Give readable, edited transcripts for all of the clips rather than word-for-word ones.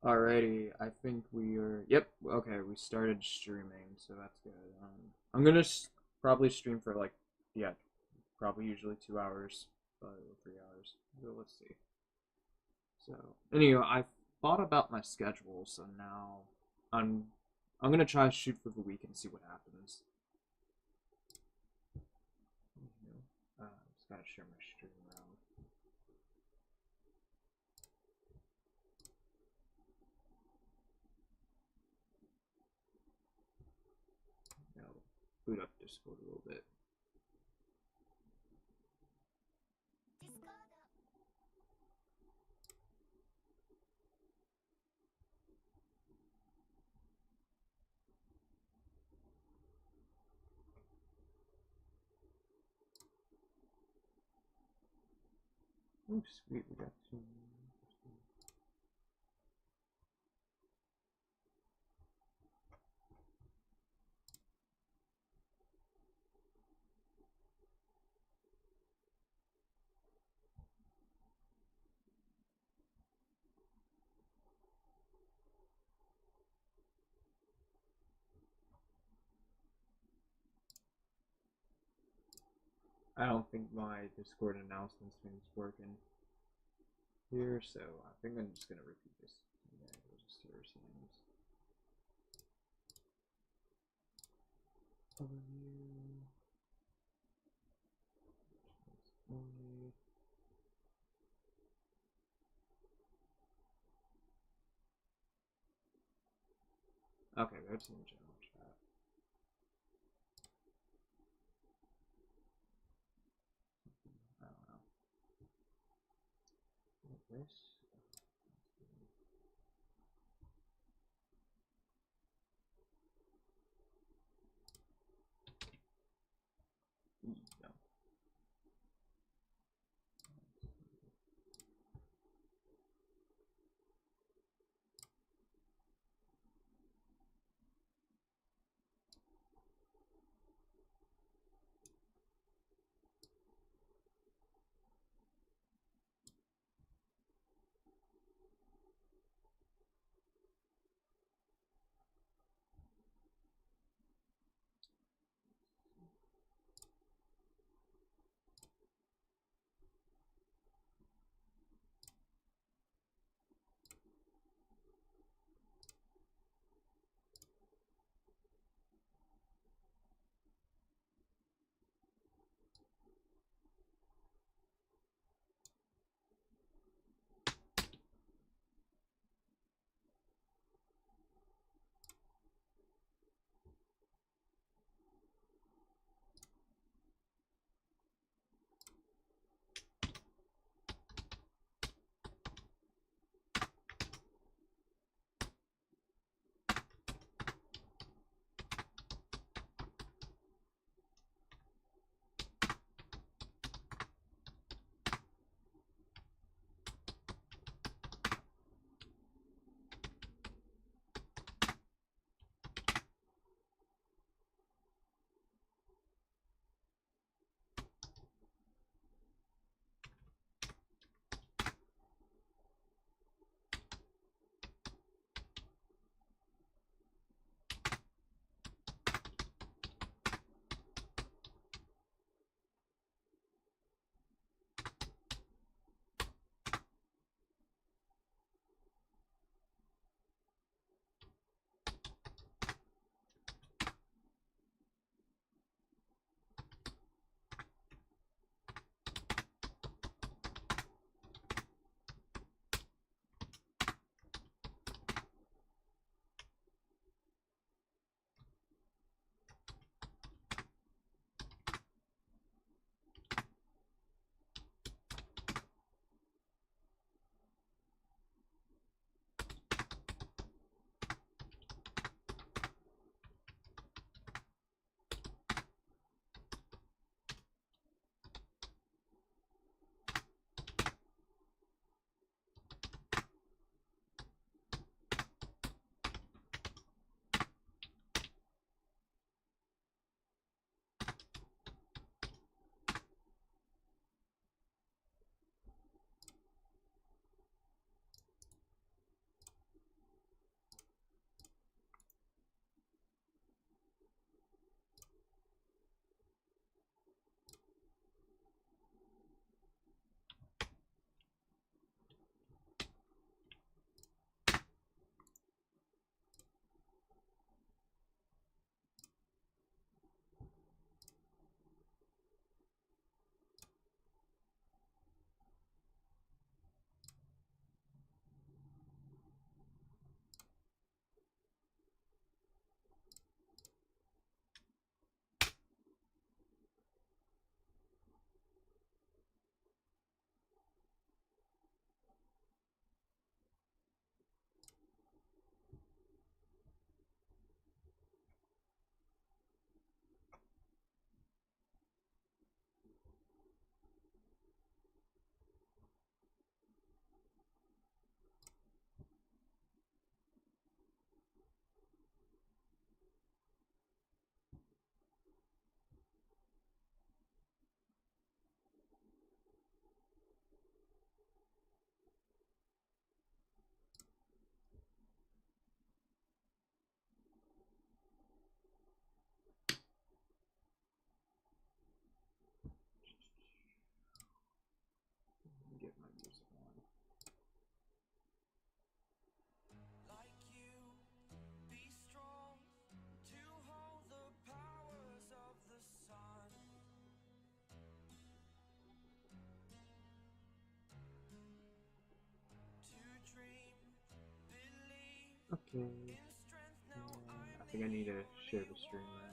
Alrighty, I think we are. Yep. Okay, we started streaming, so that's good. I'm gonna probably stream for like, yeah, probably usually 2 hours, or 3 hours. So let's see. So anyway, I thought about my schedule, so now I'm I'm gonna try to shoot for the week and see what happens. Just gotta share my stream around. I'll boot up Discord a little bit. Oh, sweet, we got two. I don't think my Discord announcements thing's working here, so I think I'm just gonna repeat this. Yeah, register settings. Overview. Only. Okay, that's in the general chat. I don't know. Like this. No. Okay. I think I need to share the stream around.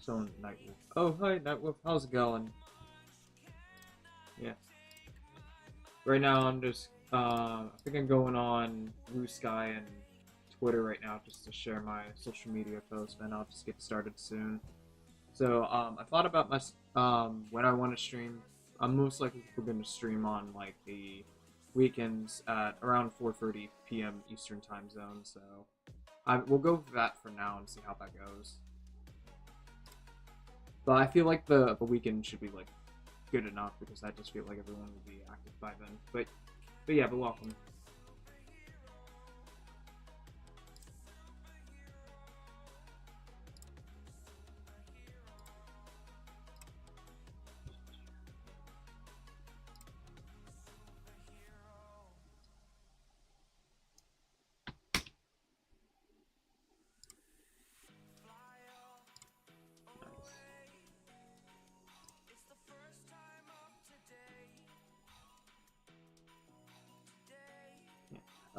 So Nightwolf. Oh, hi Nightwolf. How's it going? Yeah. Right now I'm just I think I'm going on Blue Sky and Twitter right now just to share my social media posts, and I'll just get started soon. So I thought about my when I want to stream. I'm most likely going to stream on like the weekends at around 4:30 p.m. Eastern time zone. So we'll go with that for now and see how that goes. But I feel like the weekend should be like good enough because I just feel like everyone will be active by then. But yeah, but welcome.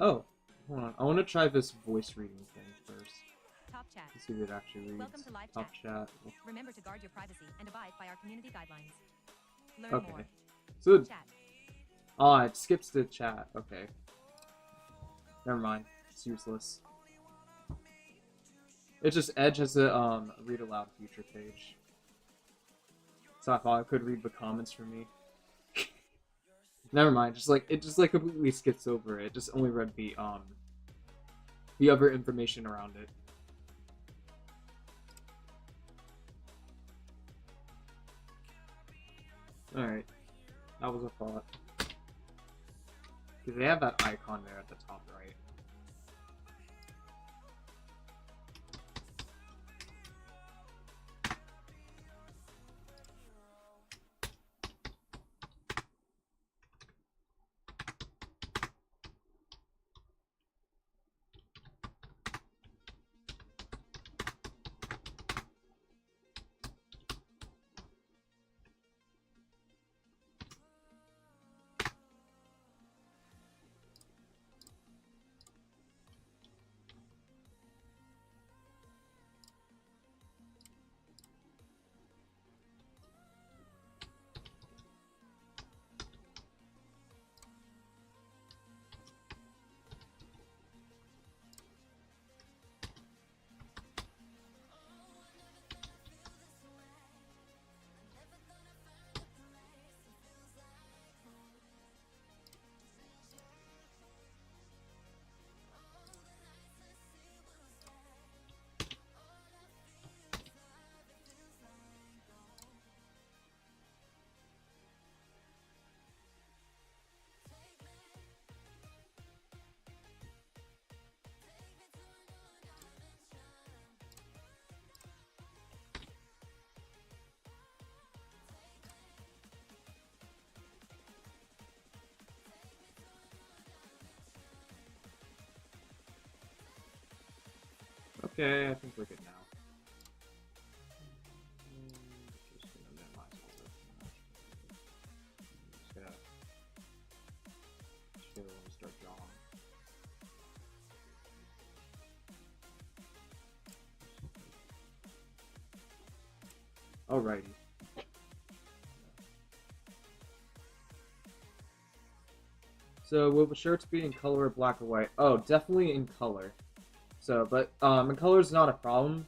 Oh, hold on. I want to try this voice reading thing first. Top chat. To see if it actually reads. Welcome to live Top chat. Remember to guard your privacy and abide by our community guidelines. Learn Okay. more. So Chat. Oh, it skips the chat. Okay. Never mind. It's useless. It's just Edge has a read aloud feature page. So I thought I could read the comments for me. Never mind. It just like completely skips over it. It just only read the other information around it. Alright. That was a thought. Because they have that icon there at the top right. Okay, I think we're good now. Just gonna minimize all this. Just gonna chill and start drawing. Alrighty. So will the shirts be in color or black or white? Oh, definitely in color. So, but in color is not a problem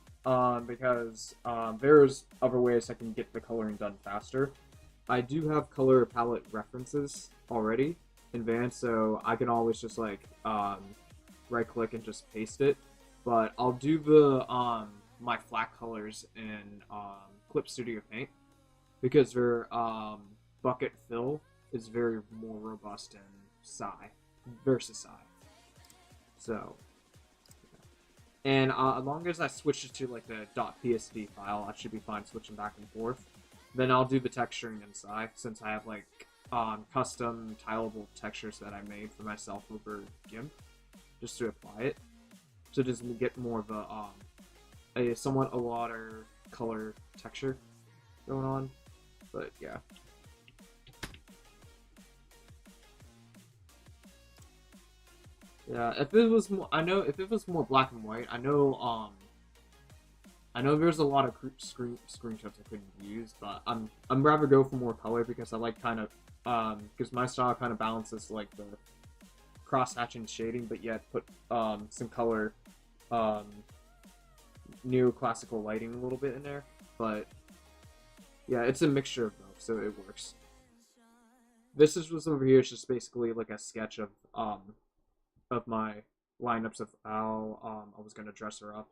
because there's other ways I can get the coloring done faster. I do have color palette references already in advance, so I can always just like right click and just paste it. But I'll do the my flat colors in Clip Studio Paint because their bucket fill is very more robust in Psy versus Psy. So And as long as I switch it to like the .psd file, I should be fine switching back and forth. Then I'll do the texturing inside, since I have like custom tileable textures that I made for myself over GIMP, just to apply it. So just get more of a somewhat a watercolor texture going on. But yeah. Yeah, if it was more, I know if it was more black and white, I know there's a lot of screenshots I couldn't use, but I'm rather go for more color because I like kind of because my style kind of balances like the cross hatching shading, but yet put some color, neoclassical lighting a little bit in there. But yeah, it's a mixture of both, so it works. This is what's over here is just basically like a sketch of my lineups of how I was gonna dress her up.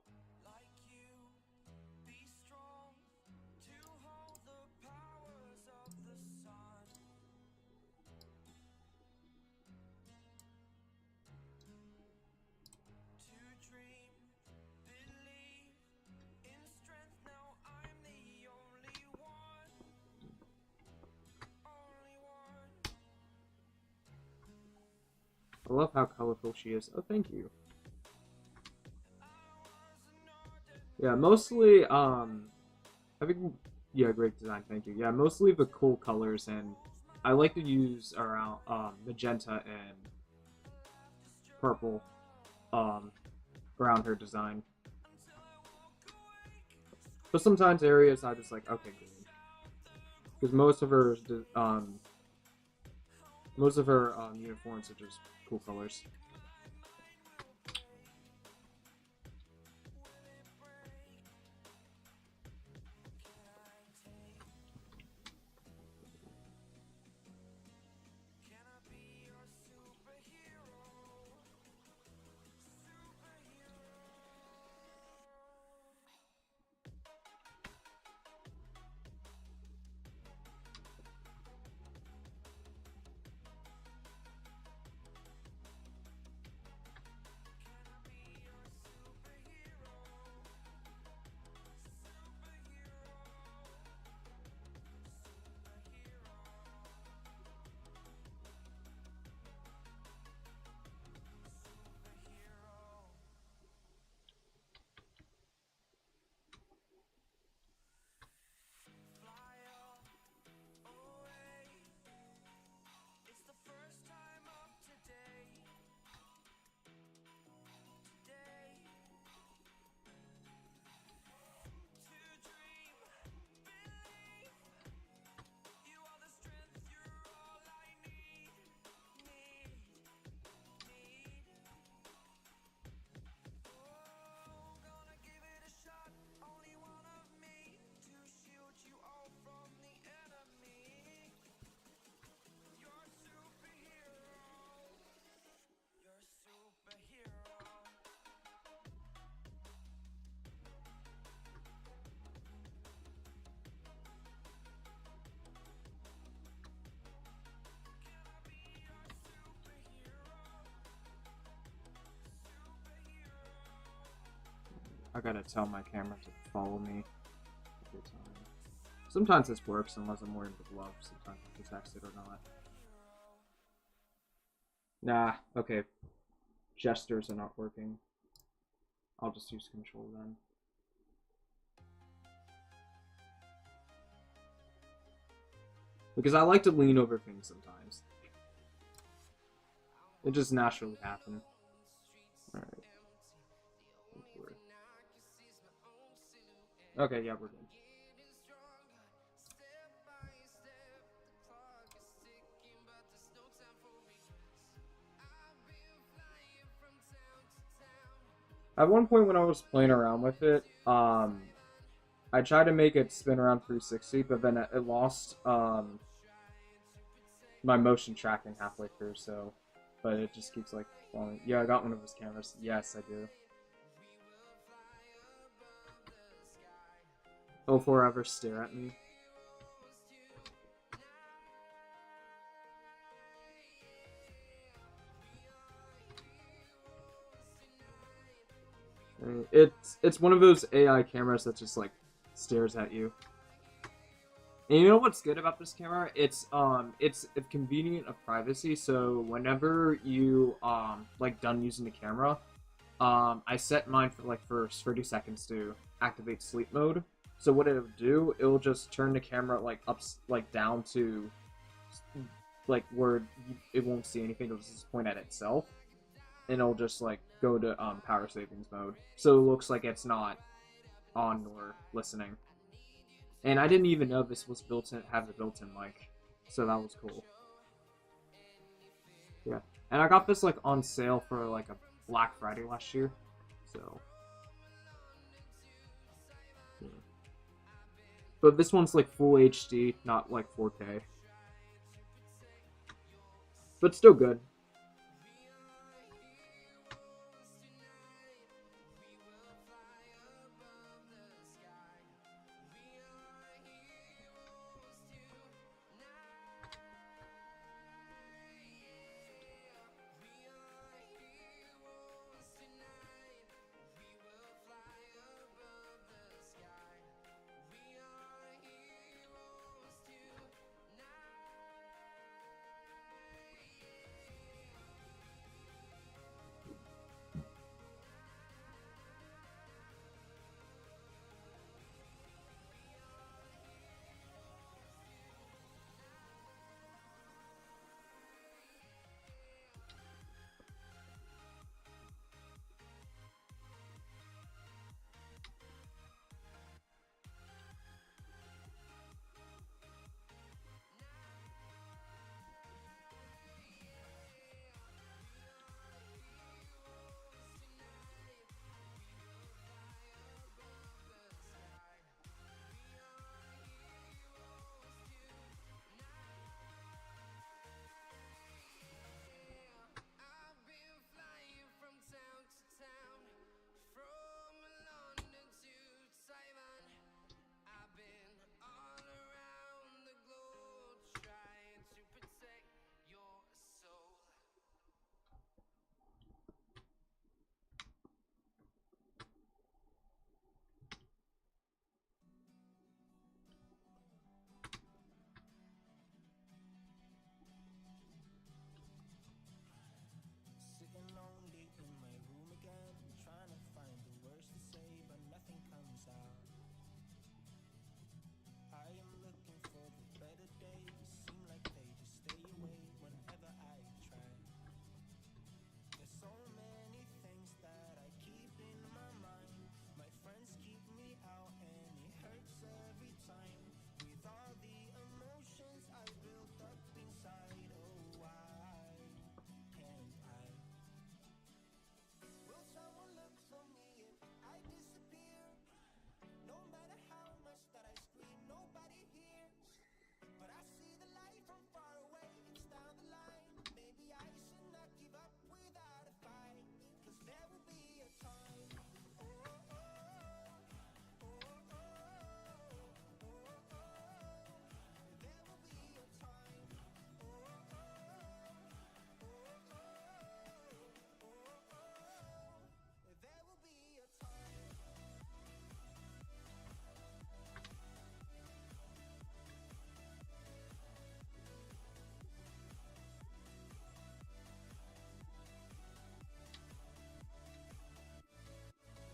I love how colorful she is. Oh, thank you. Yeah, mostly, I think, yeah, great design, thank you. Yeah, mostly the cool colors, and I like to use around, magenta and purple, around her design. But sometimes areas I just like, okay, green. Because most of her, uniforms are just cool colors. I gotta tell my camera to follow me every time. Sometimes this works unless I'm wearing the gloves. Sometimes I detect it or not. Nah, okay. Gestures are not working. I'll just use control then. Because I like to lean over things sometimes. It just naturally happens. Alright. Okay, yeah, we're good. At one point when I was playing around with it, I tried to make it spin around 360, but then it lost my motion tracking halfway through, so... But it just keeps, like, falling. Yeah, I got one of his cameras. Yes, I do. Oh, forever stare at me. It's one of those AI cameras that just like stares at you. And you know what's good about this camera? It's convenient of privacy. So whenever you like done using the camera, I set mine for like first 30 seconds to activate sleep mode. So what it'll do, it'll just turn the camera like up, like down to like where it won't see anything. It'll just point at itself, and it'll just like go to power savings mode. So it looks like it's not on or listening. And I didn't even know this was built in, have a built-in mic, so that was cool. Yeah, and I got this like on sale for like a Black Friday last year, so. Yeah. But this one's like full HD, not like 4K, but still good. Sitting lonely in my room again, trying to find the words to say, but nothing comes out. I am looking for the better days, seem like they just stay away whenever I try. There's so many things that I keep in my mind. My friends keep me out and it hurts every time. With all the emotions I built up inside, oh why can't I? Will someone look for me if I disappear? No matter how much that I scream, nobody hears. But I see the light from far away, it's down the line. Maybe I should not give up without a fight, 'cause there will be a time. Oh, oh, oh, oh, oh, oh, oh. There will be a time. Oh, oh, oh, oh, oh, oh. There will be a time.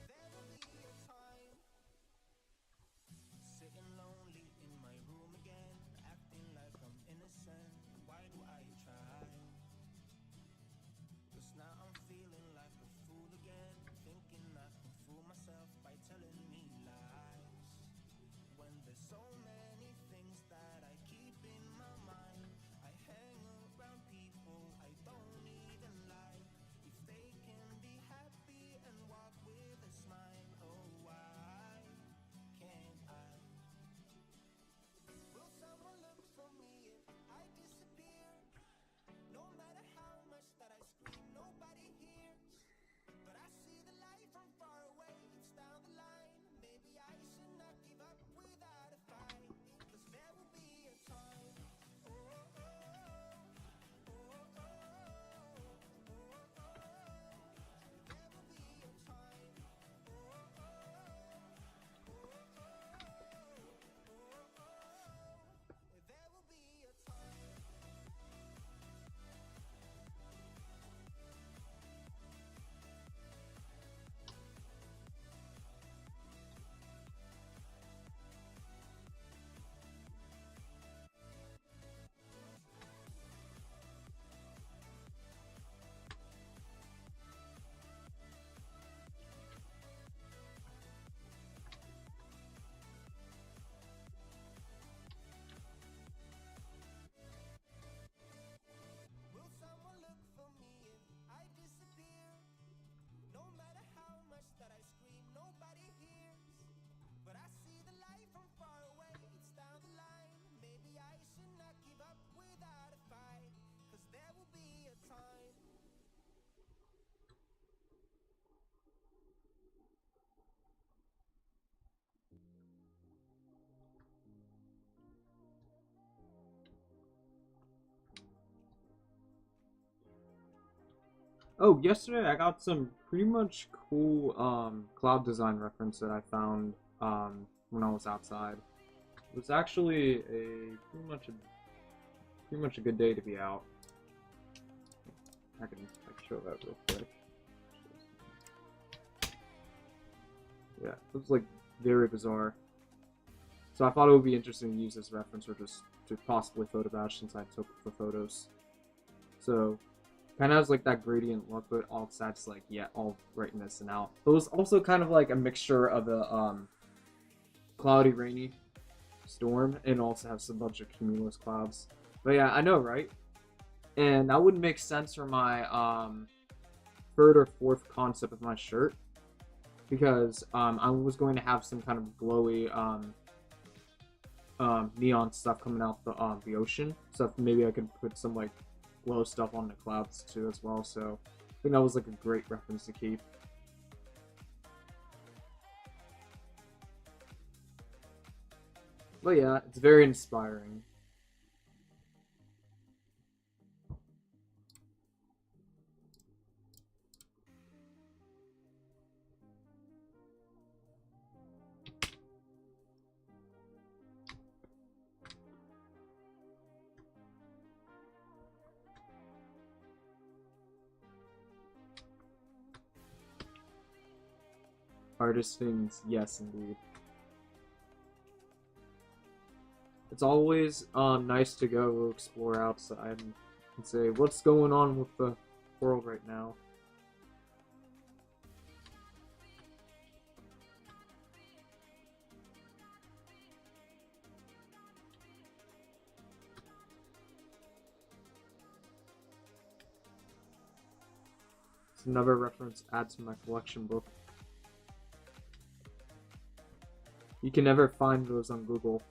There will be a time. Sitting lonely in my room again, acting like I'm innocent. Why do I try? 'Cause now I'm feeling like a fool again, thinking I can fool myself by telling me lies. When there's so many things that I keep in my mind, I hang around people I don't even like. If they can be happy and walk with a smile, oh why can't I? Will someone look for me if I disappear? No matter how much that I scream, nobody hears. But I see the light from far away, it's down the line. Maybe I should not give up without a fight, Oh, yesterday I got some pretty much cool cloud design reference that I found when I was outside. It was actually a pretty much a good day to be out. I can like show that real quick. Yeah, it was like very bizarre. So I thought it would be interesting to use this reference or just to possibly photo bash since I took the photos. So kind of has like that gradient look, but all stats like yeah, all brightness and out. But it was also kind of like a mixture of a cloudy, rainy storm, and also have some bunch of cumulus clouds. But yeah, I know, right? And that would make sense for my third or fourth concept of my shirt because I was going to have some kind of glowy neon stuff coming out the ocean. So maybe I could put some like glow stuff on the clouds too as well. So I think that was like a great reference to keep. But yeah, it's very inspiring. Artist things, yes, indeed. It's always nice to go explore outside and say what's going on with the world right now. It's another reference add to my collection book. You can never find those on Google.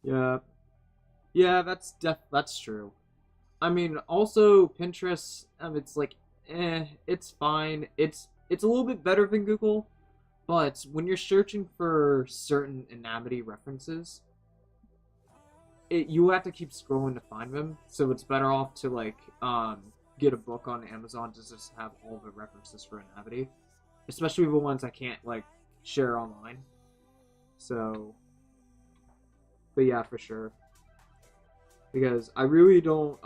Yeah, yeah, that's true. I mean, also Pinterest, it's like, it's fine. It's a little bit better than Google, but when you're searching for certain anonymity references, you have to keep scrolling to find them. So it's better off to like get a book on Amazon to just have all the references for anonymity, especially the ones I can't like share online. So, but yeah, for sure. Because I really don't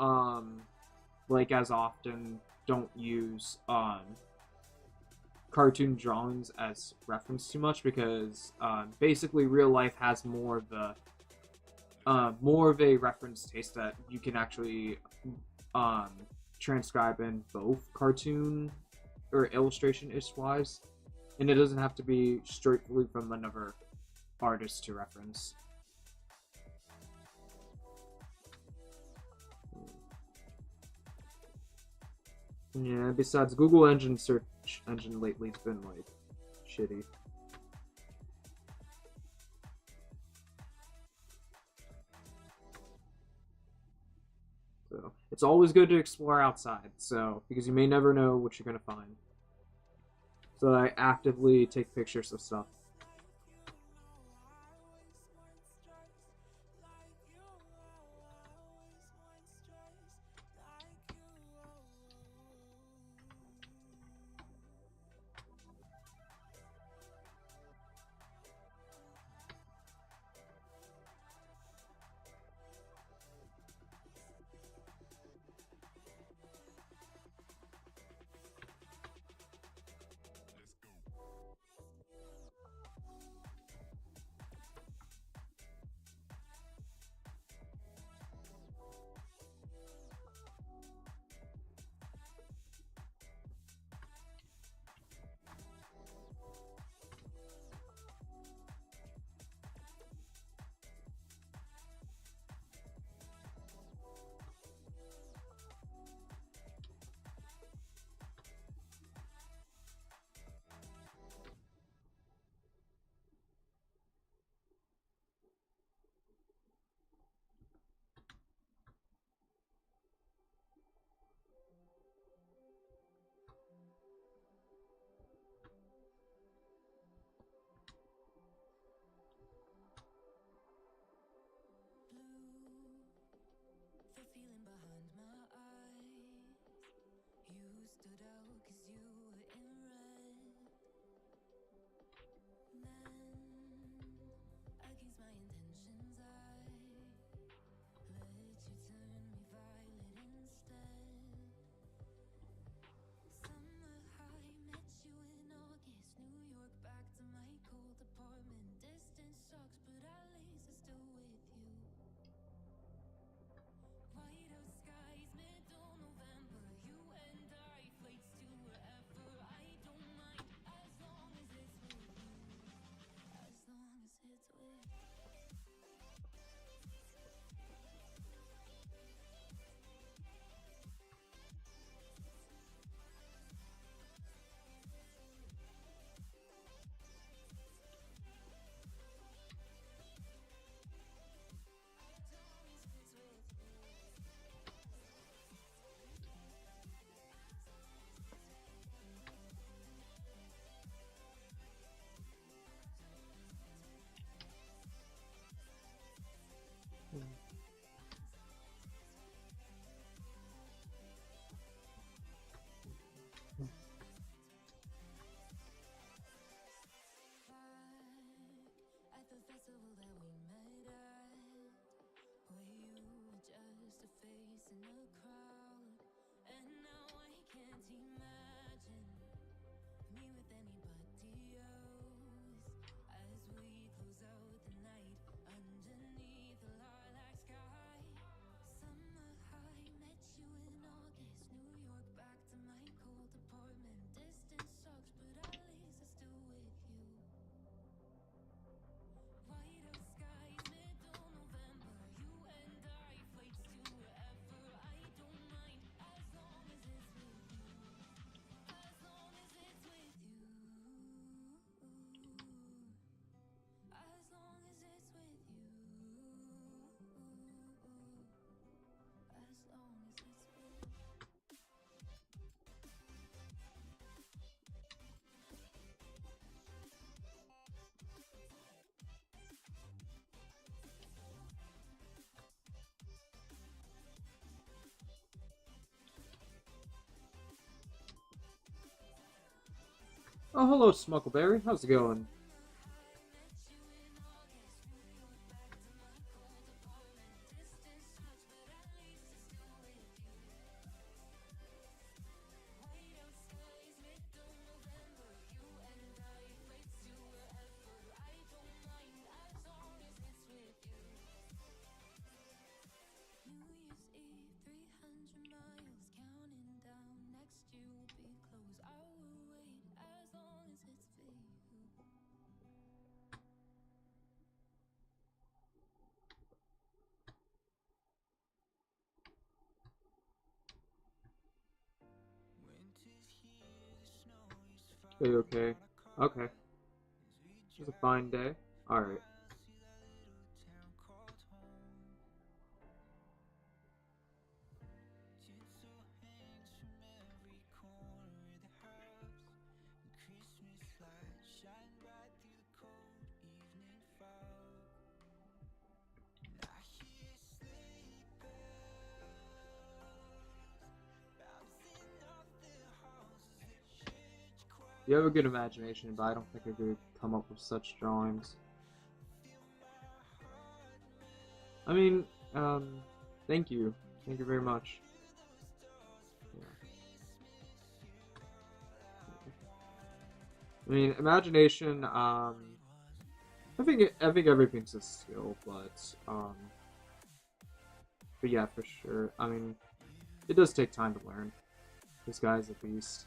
like as often don't use cartoon drawings as reference too much because basically real life has more of a reference taste that you can actually um, transcribe in both cartoon or illustration ish wise, and it doesn't have to be straightly from another artist to reference. Yeah, besides Google engine search engine lately's been like shitty. So it's always good to explore outside, so because you may never know what you're gonna find. So I actively take pictures of stuff. stood out 'cause you were in red. Then, against my intentions, I let you turn me violet instead. Summer high, met you in August, New York, back to my cold apartment. Distance sucks, but at least I'm still with you. White out skies, middle November, you and I, flights to wherever. I don't mind as long as it's with you. As long as it's with you. At the festival that we met at, where you were just a face in a crowd, and now I can't imagine me with anybody else. As we close out the night underneath the lilac sky, summer high, met you in August, New York, back to my cold apartment. Distance sucks, but at least I'm still with you. White out skies, middle November, you and I, flights to wherever. I don't mind as long as it's with you. As long as it's with you. As long as it's with you. As long as it's with you. Oh, hello, Smuckleberry. How's it going? New Year's Eve, 300 miles, counting down. Next year will be close. I will wait as long as it's for you. Okay. Okay. It's a fine day. Alright. You have a good imagination, but I don't think I could come up with such drawings. I mean, thank you. Thank you very much. Yeah. I mean, imagination, I think everything's a skill, but yeah, for sure. I mean, it does take time to learn. This guy's a beast.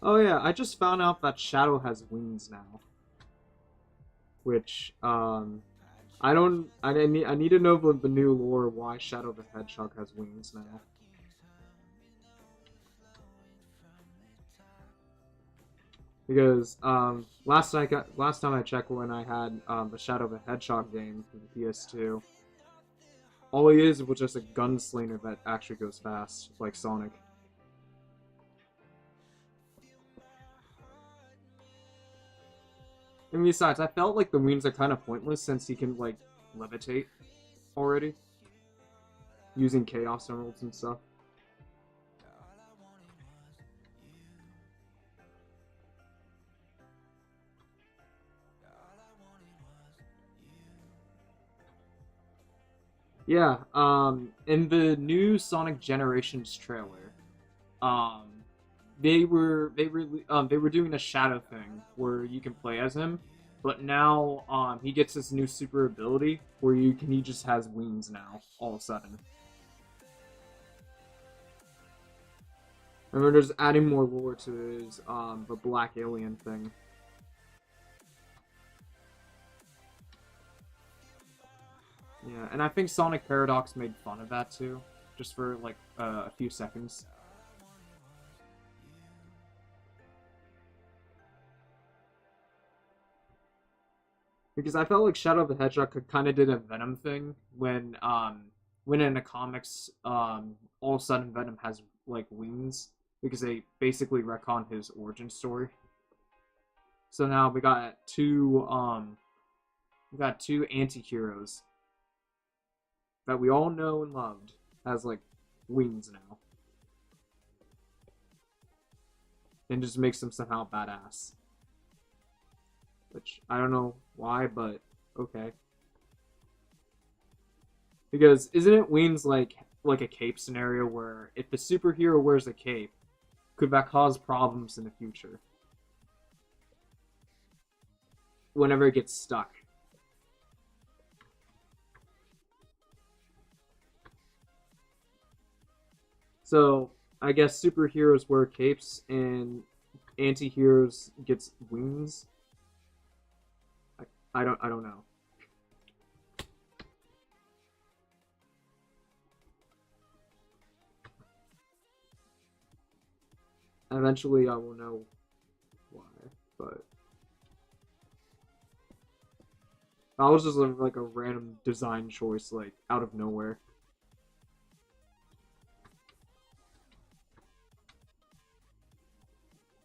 Oh yeah, I just found out that Shadow has wings now. Which, I don't, I need to know the new lore why Shadow the Hedgehog has wings now. Because last time I checked when I had the Shadow of a Hedgehog game for the PS2, all he is was just a gunslinger that actually goes fast, like Sonic. And besides, I felt like the wings are kind of pointless since he can like levitate already using Chaos Emeralds and stuff. Yeah, in the new Sonic Generations trailer, um, they were doing a shadow thing where you can play as him, but now he gets this new super ability where he just has wings now all of a sudden. And they're just adding more lore to his the black alien thing. Yeah, and I think Sonic Paradox made fun of that too, just for like a few seconds. Because I felt like Shadow of the Hedgehog kind of did a Venom thing when in the comics all of a sudden Venom has like wings because they basically retcon his origin story. So now we got two anti-heroes that we all know and loved has like wings now. And just makes them somehow badass. Which I don't know why, but okay. Because isn't it wings like a cape scenario where if the superhero wears a cape, could that cause problems in the future? Whenever it gets stuck. So I guess superheroes wear capes and anti-heroes gets wings. I don't know. Eventually I will know why, but that was just like a random design choice, like out of nowhere.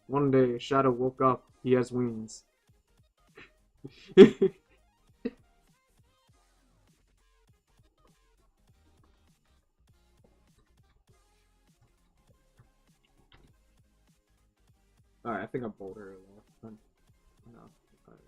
One day, Shadow woke up. He has wings. Alright, I think I'm bolder though. No. Alright,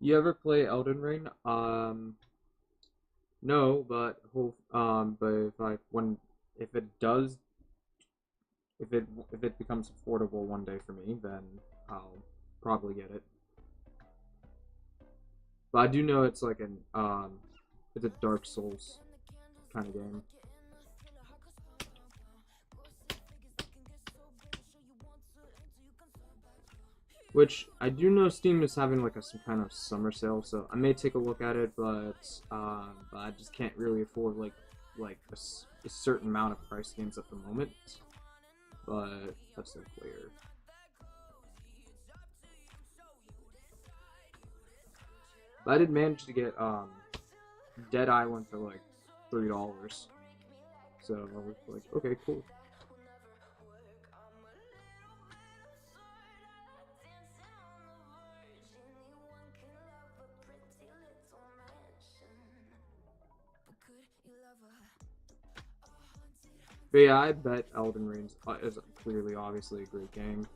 You ever play Elden Ring? No, but if it does, if it becomes affordable one day for me, then I'll probably get it. But I do know it's like it's a Dark Souls kind of game. Which I do know Steam is having like some kind of summer sale, so I may take a look at it, but I just can't really afford a certain amount of price games at the moment. But that's so clear. But I did manage to get Dead Island for like $3, so I was like, okay, cool. But yeah, I bet Elden Ring is clearly, obviously, a great game.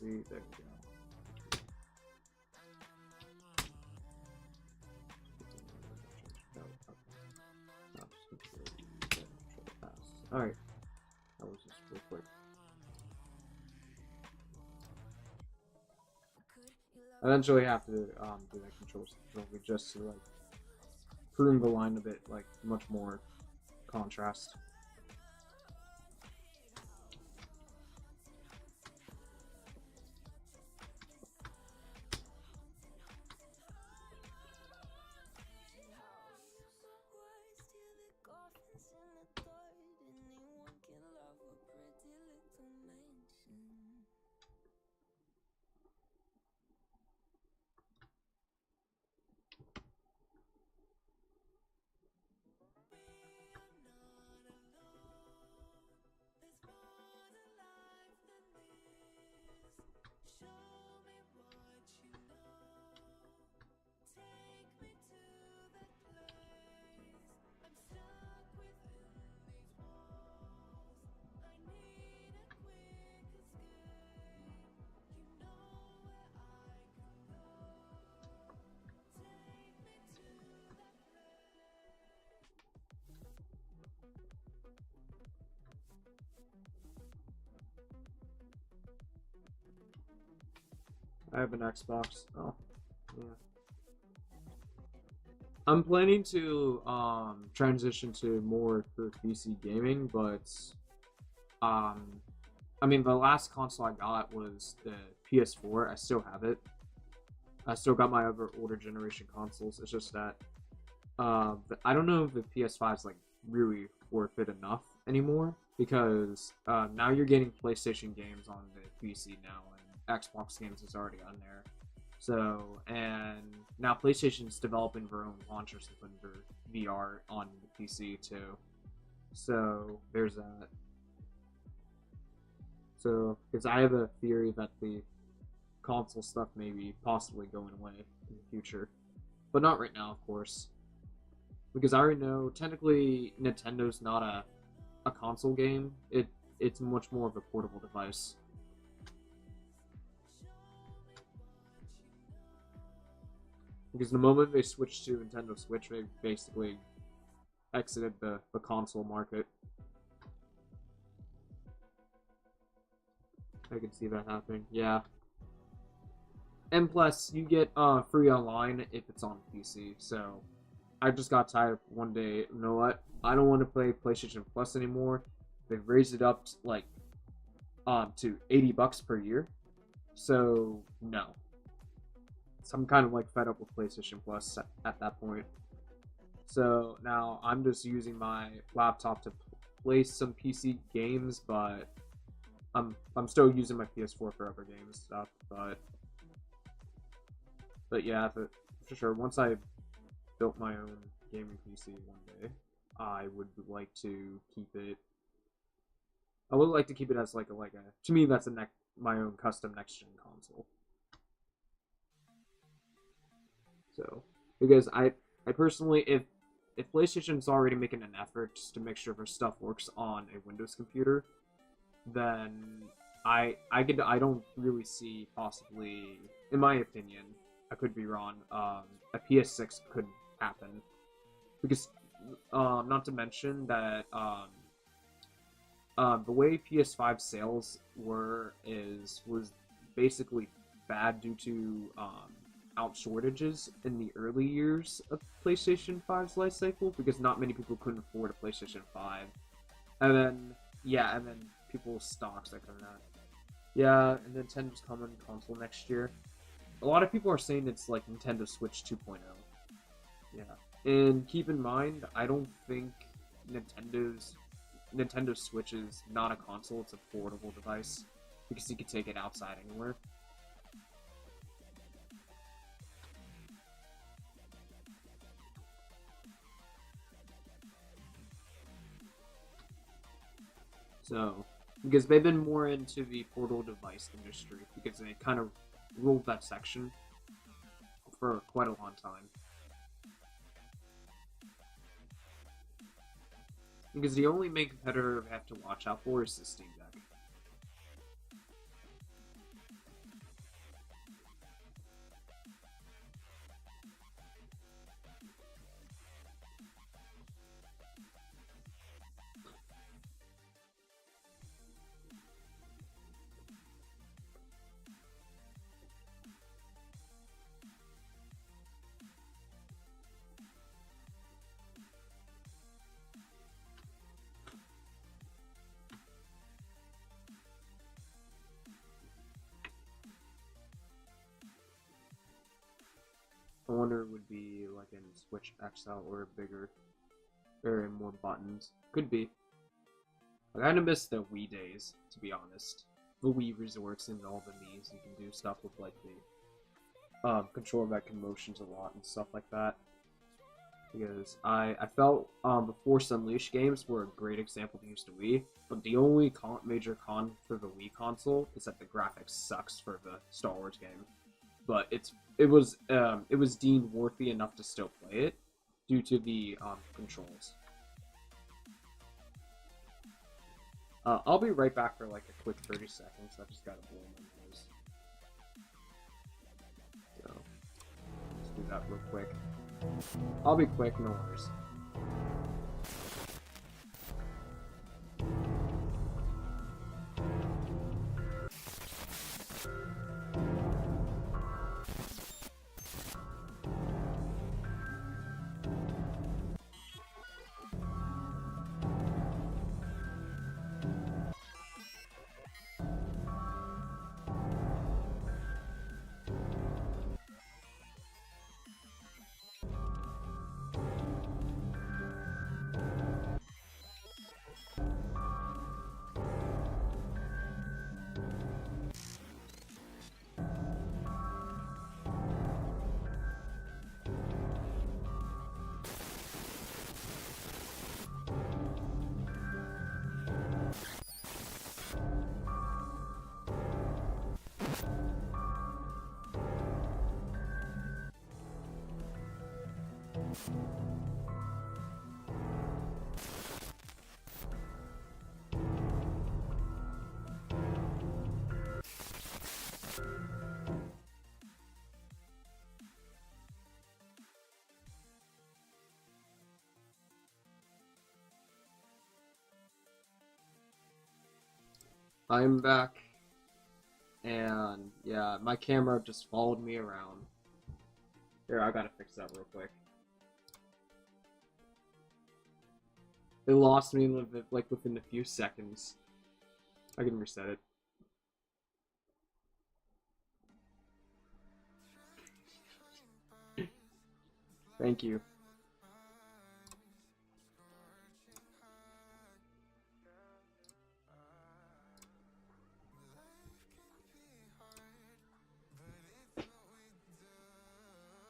There we go. Alright. That was just real quick. I eventually have to do that control just to like prune the line a bit, like much more contrast. I have an Xbox. Oh, yeah. I'm planning to transition to more for PC gaming, but um I mean the last console I got was the PS4. I still have it. I still got my other older generation consoles. It's just that I don't know if the PS5 is like really worth it enough anymore because now you're getting PlayStation games on the PC now, and Xbox games is already on there. So, and now PlayStation's developing their own launchers to put in their VR on the PC too. So there's that. So, because I have a theory that the console stuff may be possibly going away in the future, but not right now, of course, because I already know technically Nintendo's not a console game. It's much more of a portable device. Because the moment they switched to Nintendo Switch, they basically exited the console market. I could see that happening. Yeah. And plus, you get free online if it's on PC. So I just got tired one day. You know what? I don't want to play PlayStation Plus anymore. They've raised it up to, like to $80 per year. So no. So I'm kind of like fed up with PlayStation Plus at that point. So now I'm just using my laptop to play some PC games, but I'm still using my PS4 for other games and stuff. But yeah, for sure. Once I built my own gaming PC one day, I would like to keep it. I would like to keep it as like a to me that's my own custom next gen console. So because I personally if PlayStation's already making an effort just to make sure their stuff works on a Windows computer, then I don't really see possibly, in my opinion, I could be wrong, a PS6 could happen because not to mention that the way PS5 sales was basically bad due to out shortages in the early years of PlayStation 5's life cycle because not many people couldn't afford a PlayStation 5. And then people's stocks that coming out. Yeah, and Nintendo's coming console next year. A lot of people are saying it's like Nintendo Switch 2.0. Yeah. And keep in mind, I don't think Nintendo Switch is not a console, it's a portable device because you can take it outside anywhere. So, because they've been more into the portable device industry because they kind of ruled that section for quite a long time. Because the only main competitor I have to watch out for is the Steam Deck. I wonder it would be like in Switch XL or bigger, or more buttons. Could be. I kind of miss the Wii days, to be honest. The Wii resorts and all the Mii's. You can do stuff with like the control that can motions a lot and stuff like that. Because I felt the Force Unleashed games were a great example to use the Wii, but the only major con for the Wii console is that the graphics sucks for the Star Wars game. But it was deemed worthy enough to still play it due to the controls. I'll be right back for like a quick 30 seconds. I just gotta blow my nose. So, let's do that real quick. I'll be quick, no worries. I'm back. and yeah, my camera just followed me around. Here, I gotta fix that real quick. They lost me like within a few seconds. I can reset it. Thank you.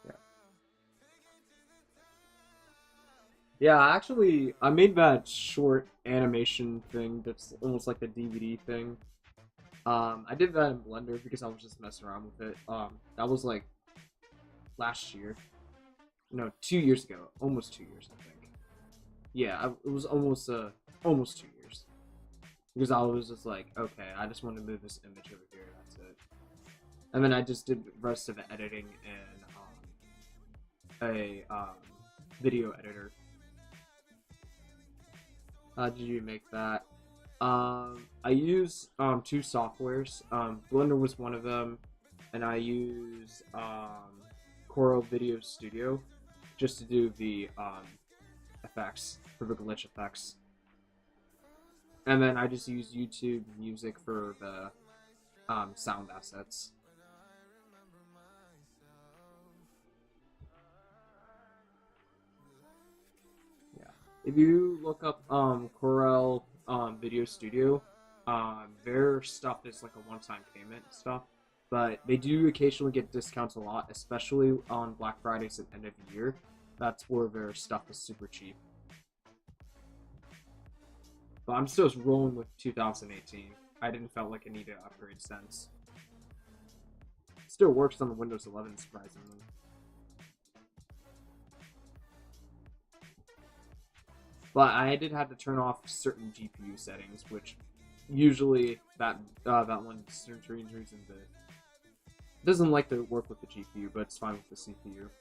Yeah. Yeah, actually, I made that short animation thing that's almost like a DVD thing. I did that in Blender because I was just messing around with it. That was like last year. No, 2 years ago. Almost 2 years, I think. Yeah, it was almost 2 years. Because I was just like, okay, I just want to move this image over here. That's it. And then I just did the rest of the editing in a video editor. How did you make that? I use two softwares. Blender was one of them, and I use Coral Video Studio just to do the effects for the glitch effects. And then I just use YouTube Music for the sound assets. Yeah. If you look up Corel Video Studio, their stuff is like a one-time payment stuff, but they do occasionally get discounts a lot, especially on Black Fridays at the end of the year. That's where their stuff is super cheap. But I'm still rolling with 2018. I didn't felt like I needed to upgrade since. Still works on the Windows 11, surprisingly. But I did have to turn off certain GPU settings, which usually that one certain reason doesn't like to work with the GPU, but it's fine with the CPU.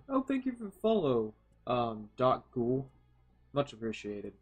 Oh, thank you for the follow, Dot Ghoul. Much appreciated.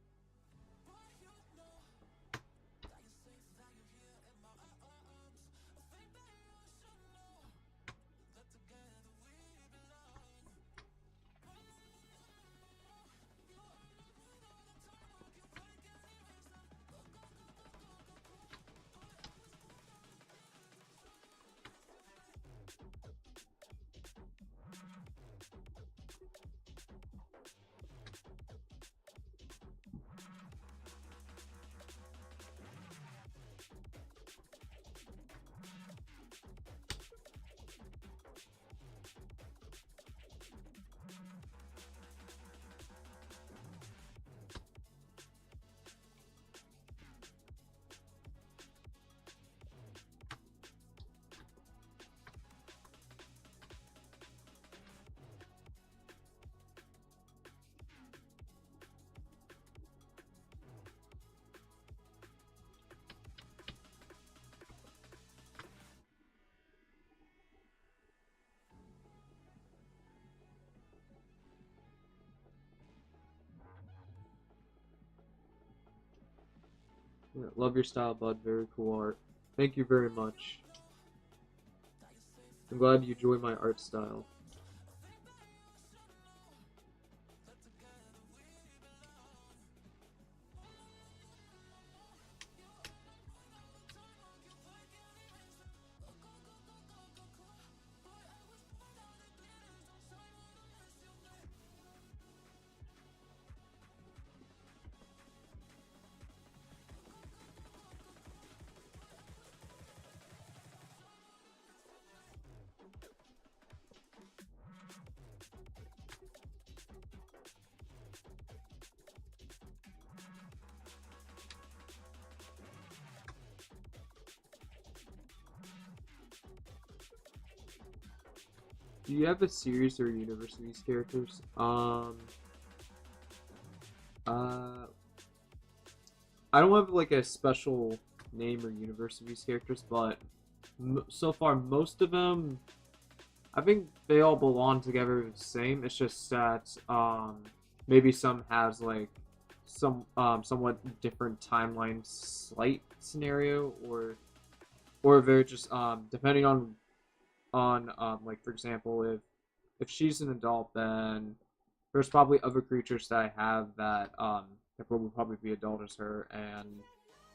Yeah, love your style, bud. Very cool art. Thank you very much. I'm glad you enjoy my art style. Do you have a series or universe of these characters? Uh, I don't have like a special name or universe of these characters, but so far most of them, I think they all belong together the same. It's just that maybe some has like some somewhat different timeline, slight scenario, or they're just depending on like for example if she's an adult, then there's probably other creatures that I have that will probably be adult as her, and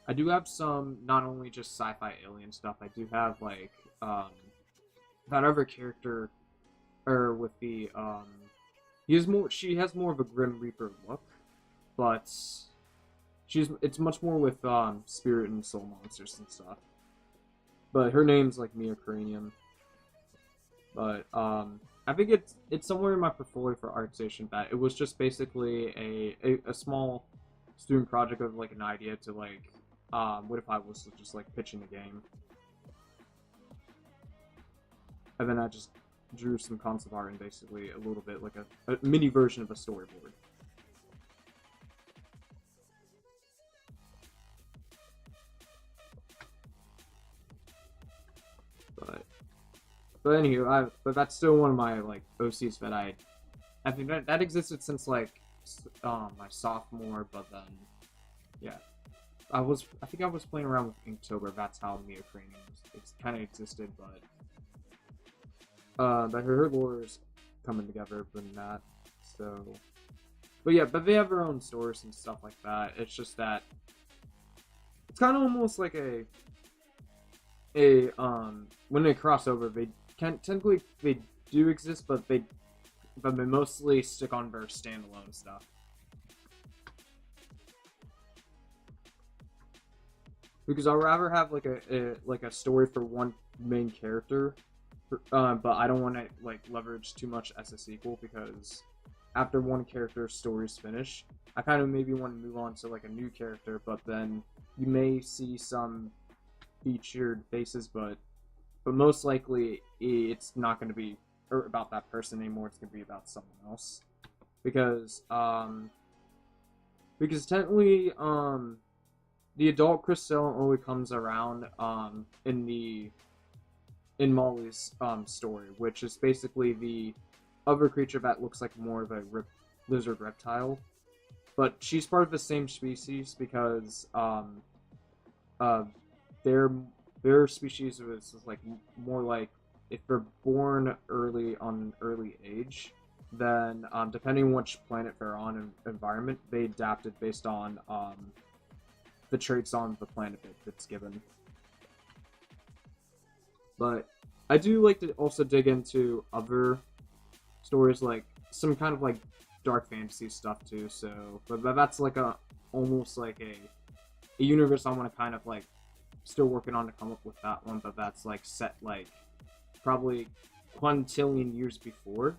I do have some not only just sci-fi alien stuff. I do have like that other character, or with the she has more of a Grim Reaper look, but it's much more with spirit and soul monsters and stuff. But her name's like Mia Cranium. But I think it's somewhere in my portfolio for ArtStation that it was just basically a small student project of like an idea to like what if I was just like pitching a game, and then I just drew some concept art and basically a little bit like a mini version of a storyboard. But anywho, but that's still one of my like OCs that I think that existed since like my sophomore. But then yeah, I think I was playing around with Inktober. That's how Mia Cranium it's kind of existed, but her lore is coming together from that. So, but yeah, but they have their own stories and stuff like that. It's just that it's kind of almost like a when they cross over, they can technically they do exist, but they mostly stick on their standalone stuff. Because I'd rather have like a story for one main character, but I don't want to like leverage too much as a sequel, because after one character's story's finished, I kind of maybe want to move on to like a new character, but then you may see some featured faces, but most likely it's not going to be about that person anymore. It's going to be about someone else, because technically the adult Christelle only comes around in Molly's story, which is basically other creature that looks like more of a lizard reptile, but she's part of the same species because uh, their their species was like more like if they're born early on an early age, then depending on which planet they're on and environment, they adapted based on the traits on the planet that's given. But I do like to also dig into other stories, like some kind of like dark fantasy stuff too. So, but that's like a almost like a universe I want to kind of like still working on to come up with that one, but that's like set like probably quintillion years before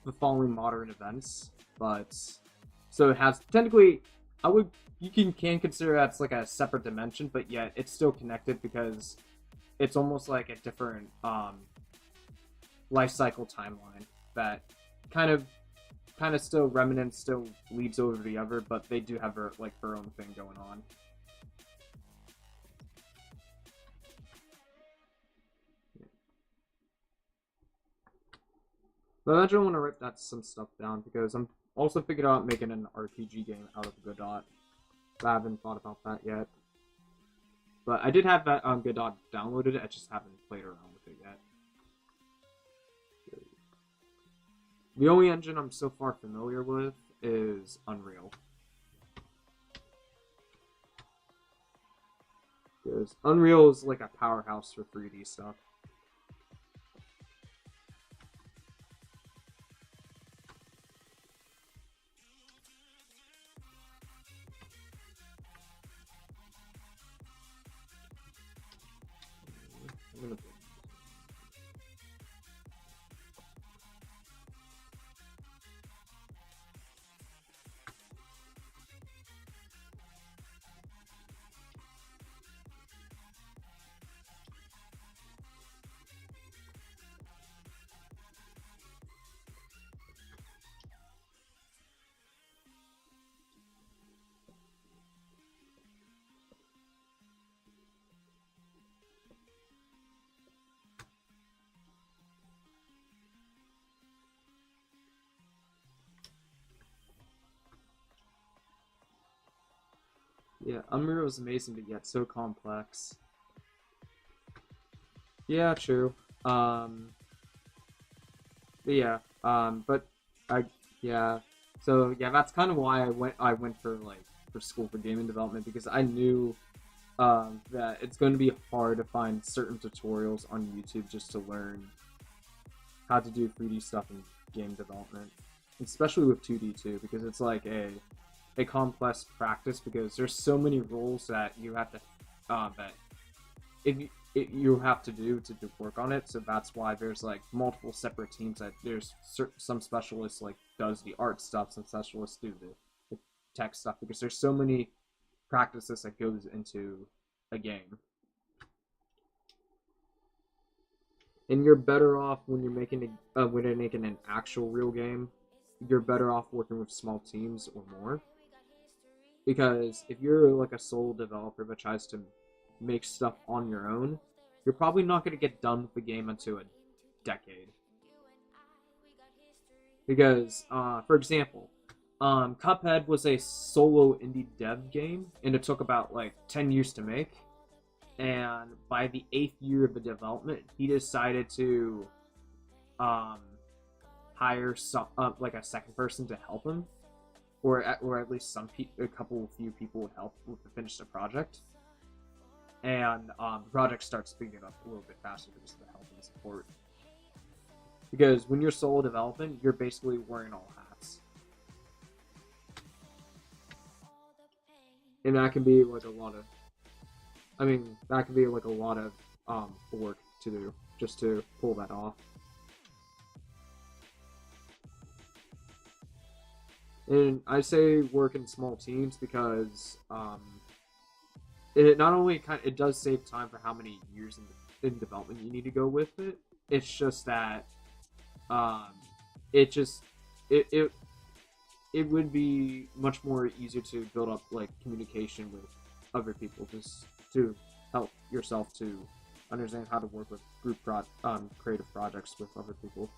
the following modern events. But so it has technically, I would you can consider that's like a separate dimension, but yet it's still connected because it's almost like a different life cycle timeline that kind of still remnants still leads over the other, but they do have their like their own thing going on. But eventually I want to rip that some stuff down because I'm also thinking about making an RPG game out of Godot. I haven't thought about that yet. But I did have that Godot downloaded, I just haven't played around with it yet. The only engine I'm so far familiar with is Unreal. Because Unreal is like a powerhouse for 3D stuff. I'm gonna Yeah, Unreal is amazing, but yet so complex. Yeah, true. But yeah, but I, yeah. So yeah, that's kind of why I went for like for school for gaming development because I knew that it's going to be hard to find certain tutorials on YouTube just to learn how to do 3D stuff in game development, especially with 2D too, because it's like a complex practice because there's so many rules that you have to that if you have to do work on it. So that's why there's like multiple separate teams. That there's some specialists like does the art stuff, some specialists do the tech stuff because there's so many practices that goes into a game. And you're better off when you're making an actual real game. You're better off working with small teams or more. Because if you're like a sole developer that tries to make stuff on your own, you're probably not going to get done with the game until a decade. Because, for example, Cuphead was a solo indie dev game, and it took about like 10 years to make. And by the 8th year of the development, he decided to hire some like a second person to help him, or at least a few people would help to finish the project. And the project starts speeding up a little bit faster because of the help and support. Because when you're solo developing, you're basically wearing all hats, and that can be like a lot of. I mean, that can be like a lot of work to do just to pull that off. And I say work in small teams because it not only it does save time for how many years in development you need to go with it. It's just that it just it would be much more easier to build up like communication with other people just to help yourself to understand how to work with creative projects with other people.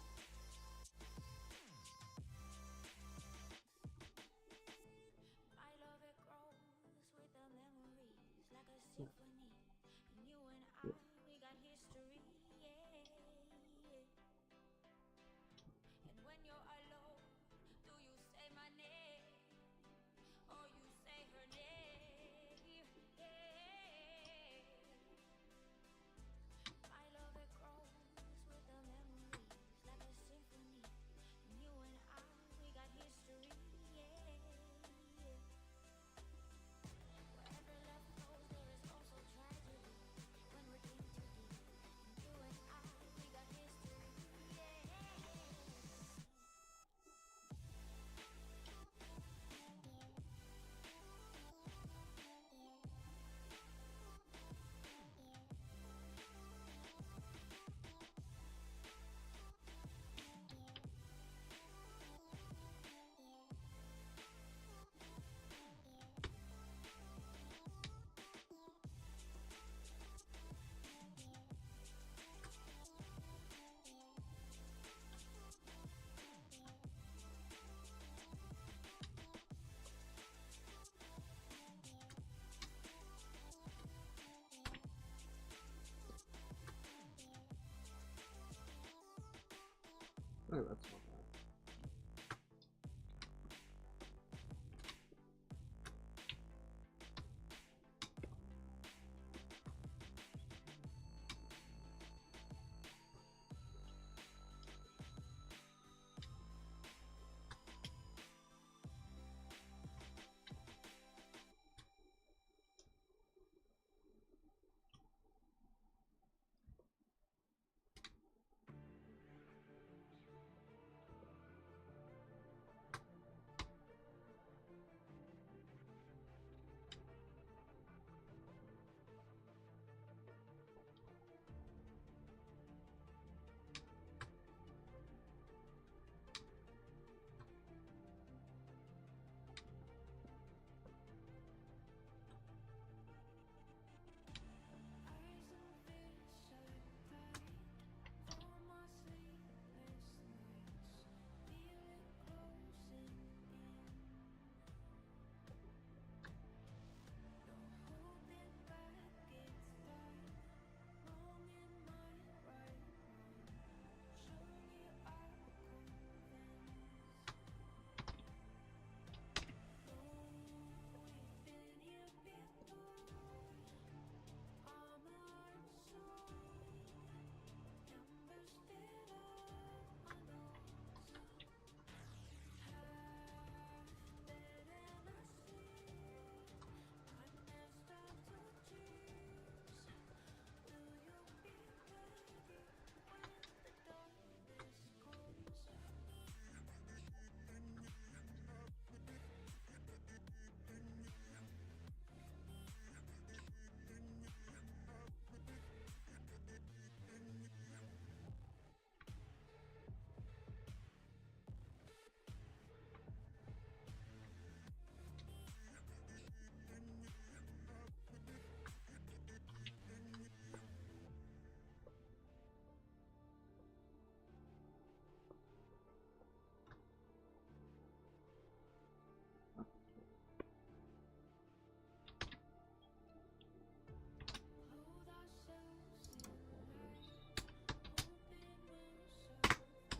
Oh, that's not bad.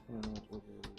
I don't know what we'll do.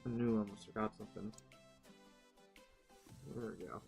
I knew I almost forgot something. There we go.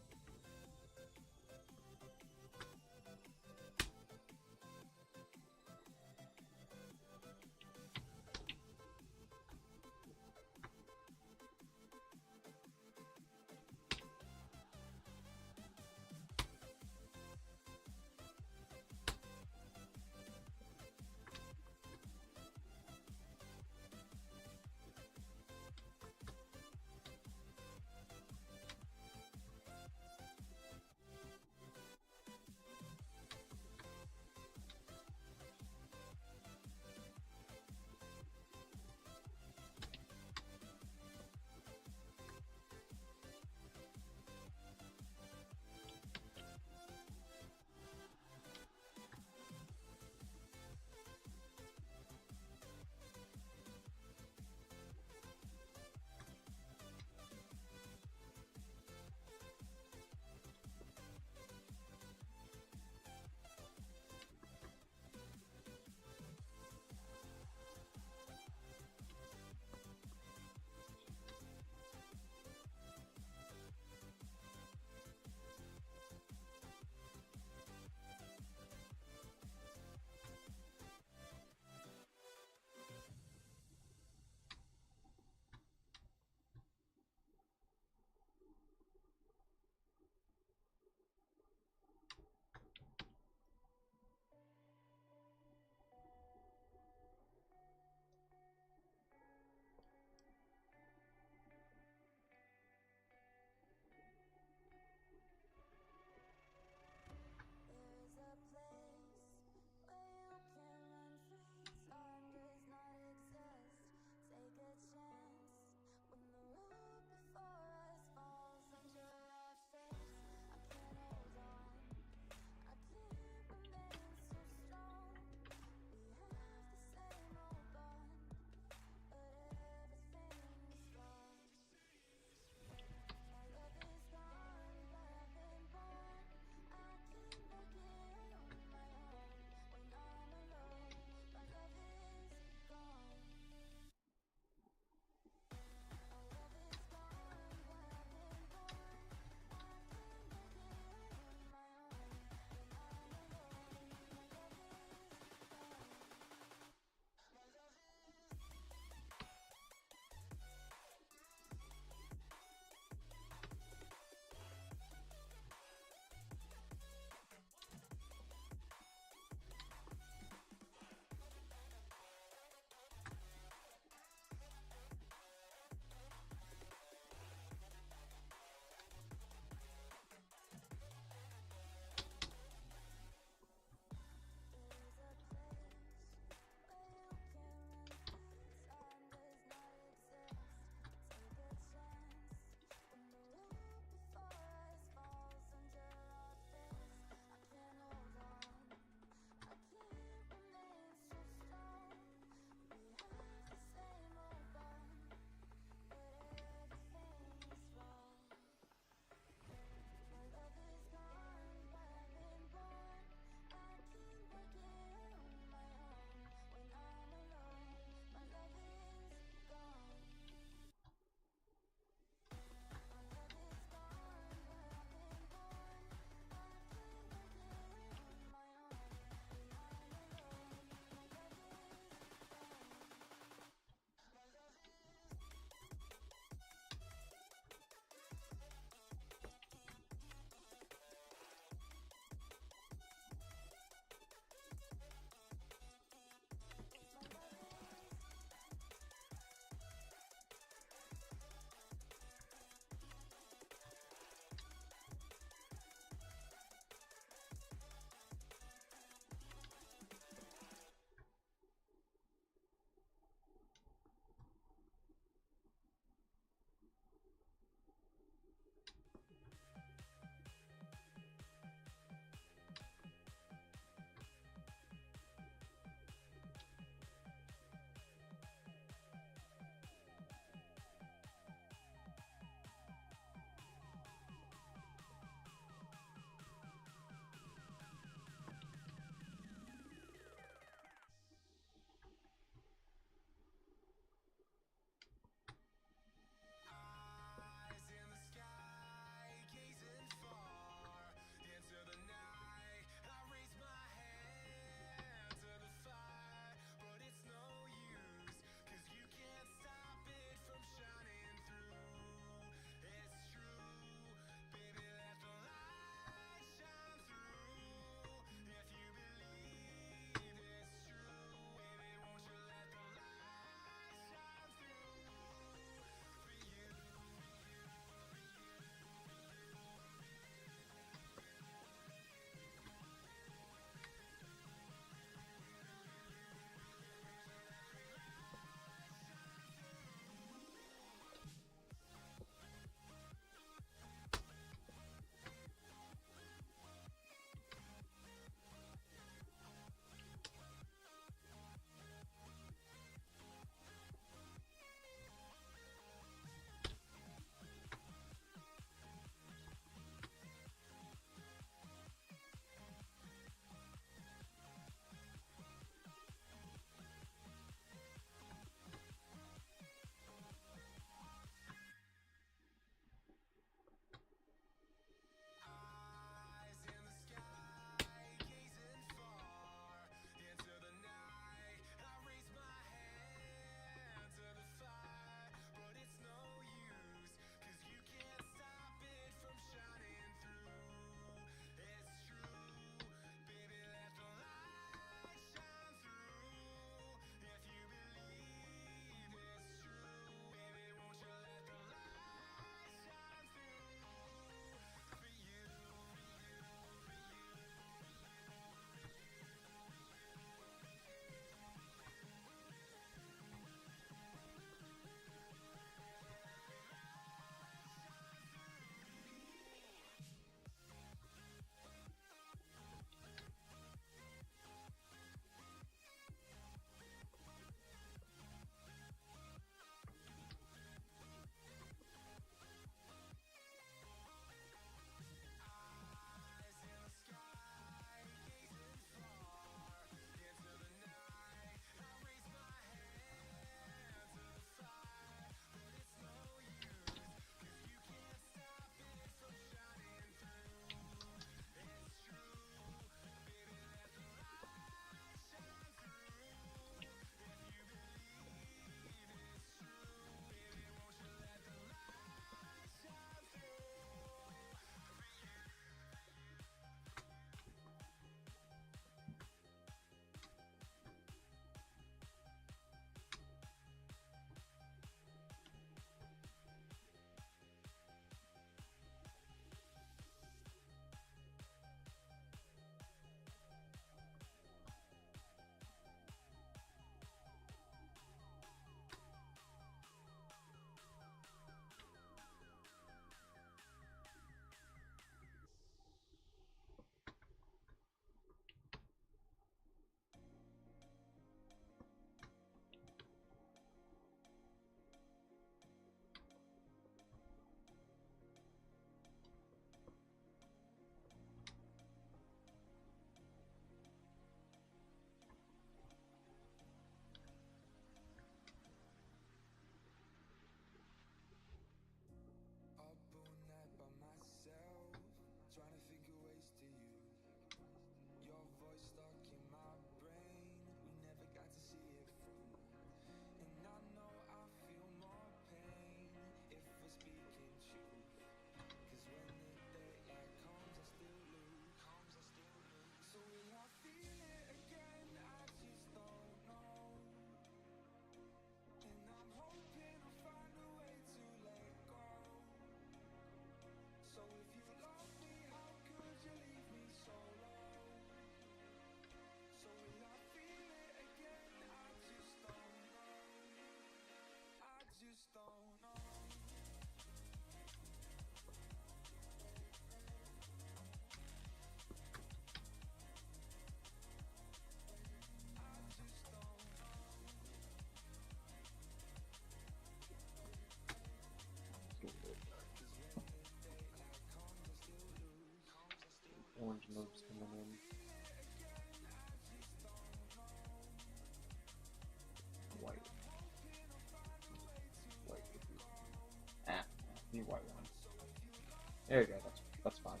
There you go. That's fine.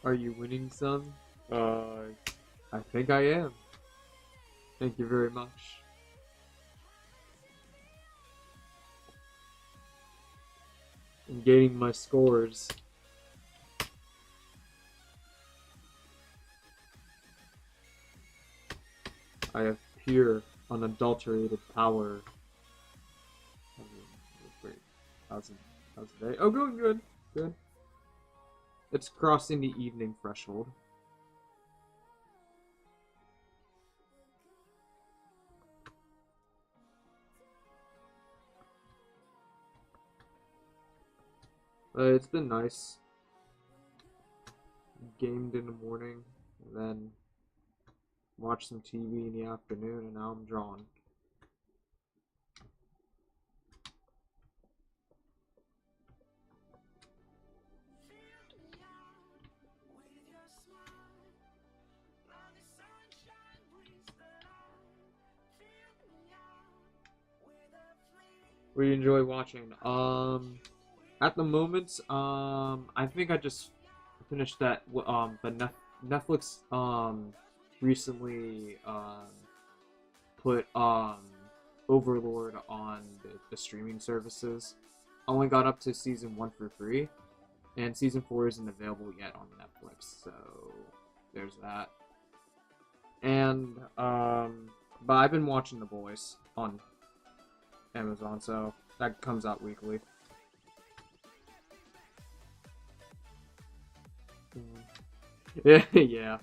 Are you winning some? I think I am. Thank you very much. I'm gaining my scores. I have pure, unadulterated power. Wait, how's the day? Oh, going good. Good. It's crossing the evening threshold. It's been nice. Gamed in the morning, and then watched some TV in the afternoon, and now I'm drawing. What do you enjoy watching? At the moment, I think I just finished that. The Netflix recently put Overlord on the streaming services. I only got up to season 1 for free, and season 4 isn't available yet on Netflix. So there's that. And but I've been watching The Boys on Amazon, so that comes out weekly. Yeah, yeah.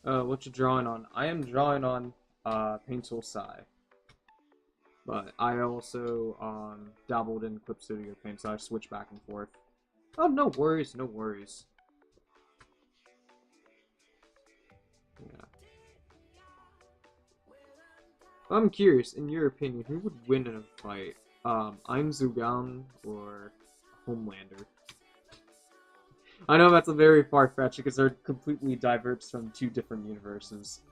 What you drawing on? I am drawing on Paintool Sai, but I also dabbled in Clip Studio Paint, so I switch back and forth. Oh, no worries, no worries. Yeah. I'm curious, in your opinion, who would win in a fight? I'm Zugan or Homelander? I know that's a very far-fetched because they're completely diverged from two different universes.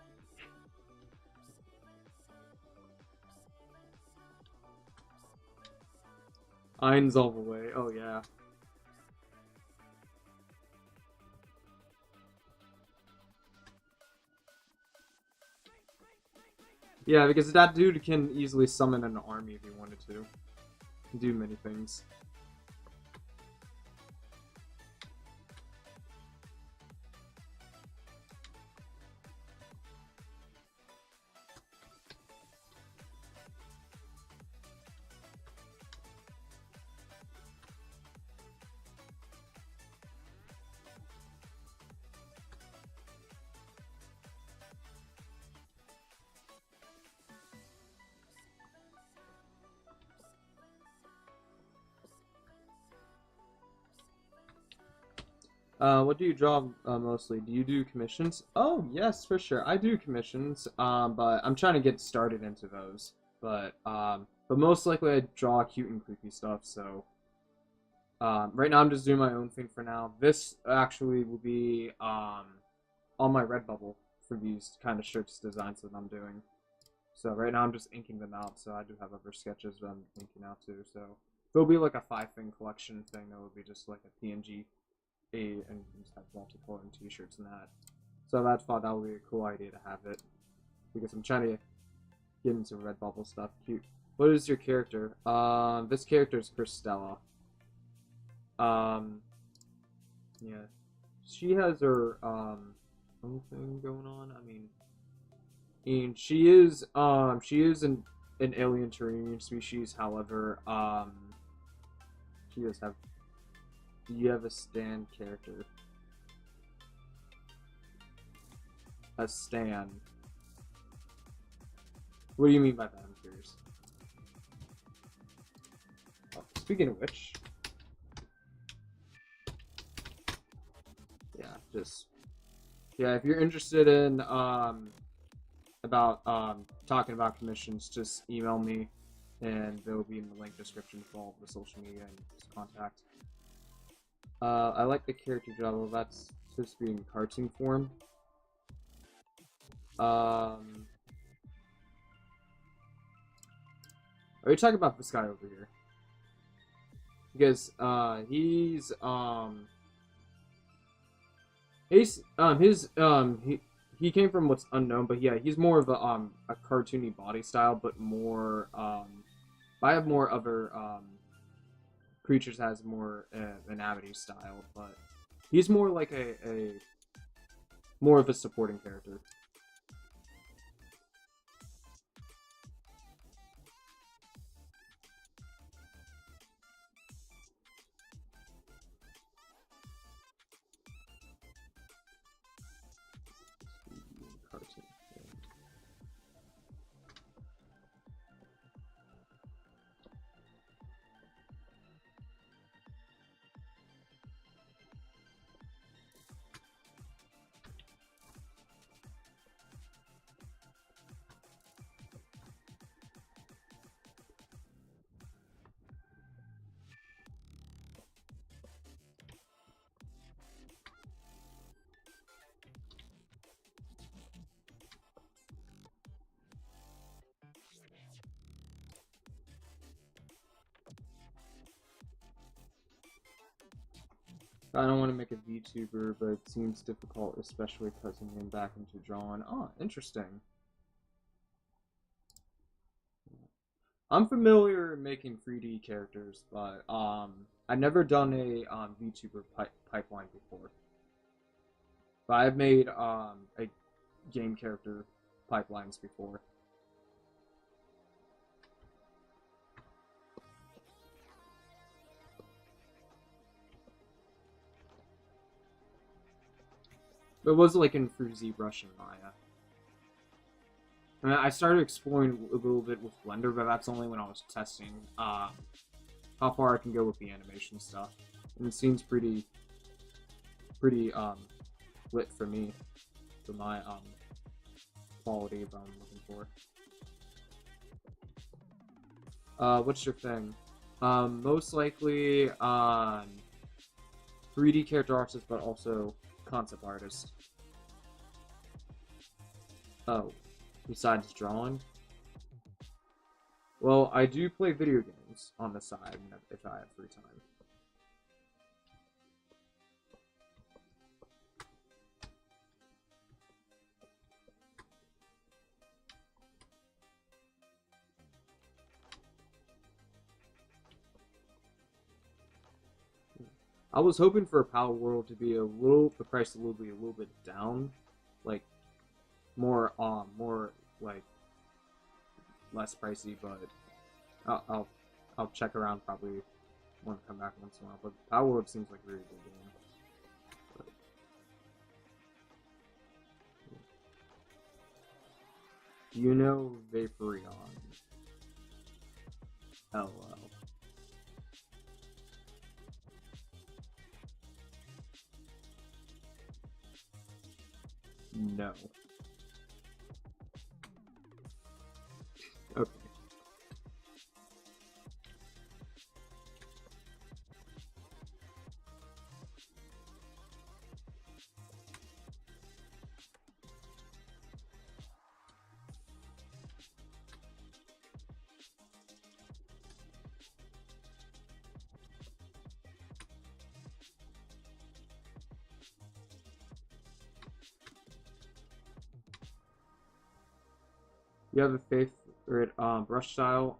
Ein's all the way. Oh, yeah. Yeah, because that dude can easily summon an army if he wanted to. Do many things. What do you draw mostly? Do you do commissions? Oh, yes, for sure. I do commissions, but I'm trying to get started into those. But most likely I draw cute and creepy stuff, so... right now I'm just doing my own thing for now. This actually will be, on my Redbubble for these kind of shirts designs that I'm doing. So right now I'm just inking them out, so I do have other sketches that I'm inking out too, so... There'll be like a 5-thing collection thing that will be just like a PNG and just have multiple and t-shirts and that. So I thought that would be a cool idea to have it. Because I'm trying to get into Redbubble stuff. Cute. What is your character? This character is Christella. Yeah. She has her, own thing going on. I mean, she is an alien Terrarian species, however, she does have... Do you have a Stan character? A Stan. What do you mean by that? I'm curious. Oh, speaking of which... Yeah, if you're interested in, about talking about commissions, just email me, and they will be in the link description for all the social media and just contact. I like the character level. That's supposed to be in cartoon form. Are we talking about this guy over here? Because he came from what's unknown, but yeah, he's more of a cartoony body style, but more I have more other creatures has more anatomy style, but he's more like a more of a supporting character. Cartoon. I don't want to make a VTuber, but it seems difficult, especially cutting him back into drawing. Oh, interesting. I'm familiar making 3D characters, but I've never done a VTuber pipeline before. But I've made a game character pipelines before. It was like in through ZBrush and Maya. I mean, I started exploring a little bit with Blender, but that's only when I was testing how far I can go with the animation stuff. And it seems pretty lit for me, for my quality that I'm looking for. What's your thing? Most likely 3D character artist, but also concept artist. Oh, besides drawing? Well, I do play video games on the side if I have free time. I was hoping for a Power World to be the price will be a little bit down, like more like less pricey, but I'll check around, probably want to come back once in a while. But Power World seems like a really good game. But, do you know Vaporeon? LOL. No. Okay. You have a favorite brush style?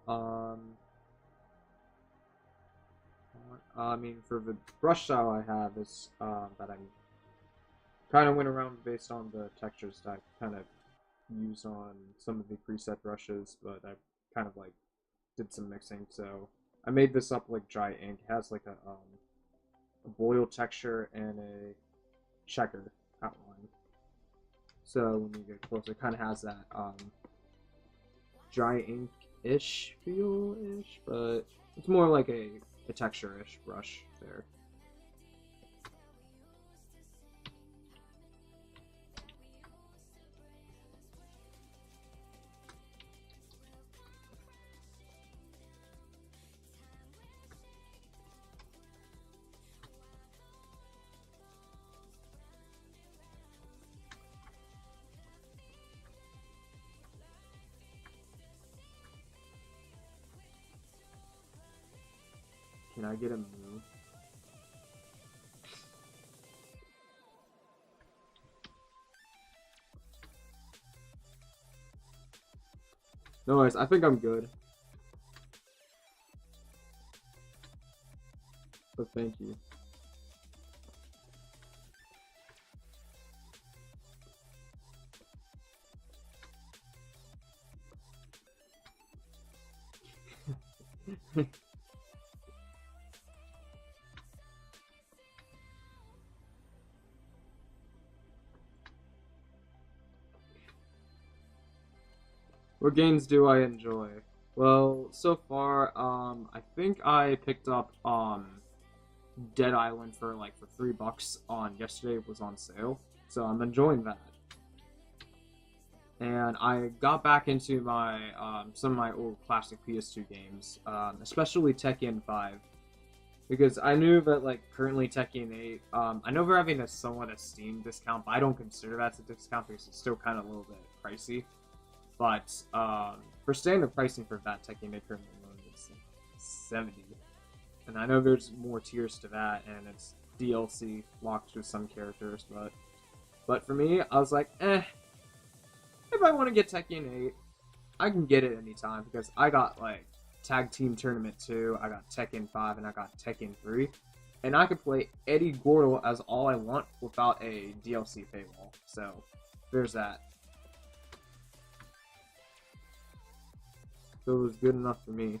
I mean, for the brush style I have is that I'm kind of went around based on the textures that I kind of use on some of the preset brushes, but I kind of like did some mixing. So I made this up like dry ink. It has like a boiled texture and a checker outline. So when you get closer, it kind of has that dry ink-ish feel-ish, but it's more like a texture-ish brush there. Can I get a move? No worries, I think I'm good. But thank you. What games do I enjoy? Well, so far, I think I picked up Dead Island for like for $3 on yesterday. It was on sale, so I'm enjoying that. And I got back into my some of my old classic PS2 games, especially Tekken 5, because I knew that like currently Tekken 8, I know we're having a somewhat a Steam discount, but I don't consider that a discount because it's still kind of a little bit pricey. But for standard pricing for that Tekken 8 currently is like 70, and I know there's more tiers to that, and it's DLC locked with some characters, but for me, I was like, if I want to get Tekken 8, I can get it anytime because I got like Tag Team Tournament 2, I got Tekken 5, and I got Tekken 3, and I could play Eddie Gordo as all I want without a DLC paywall. So there's that. So it was good enough for me.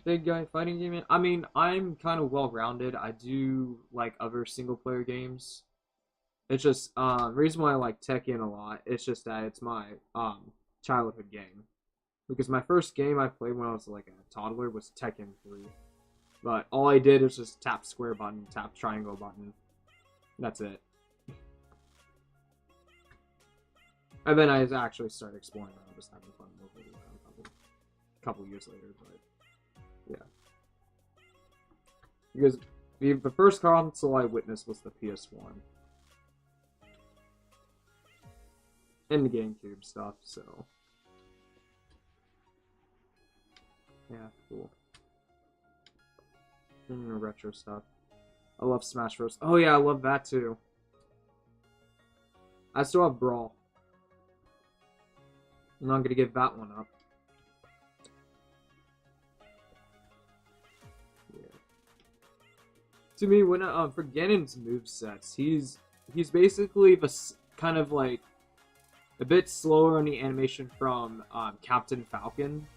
Big guy fighting game. I mean, I'm kind of well-rounded. I do like other single-player games. It's just reason why I like Tekken a lot. It's just that it's my childhood game. Because my first game I played when I was like a toddler was Tekken 3. But all I did was just tap square button, tap triangle button. That's it. And then I actually started exploring around, just having fun moving around a couple years later, but yeah. Because the first console I witnessed was the PS1. And the GameCube stuff, so. Yeah, cool. Retro stuff. I love Smash Bros. Oh yeah, I love that too. I still have Brawl. I'm not gonna give that one up. Yeah. To me, when for Ganon's movesets, he's basically the kind of like a bit slower on the animation from Captain Falcon,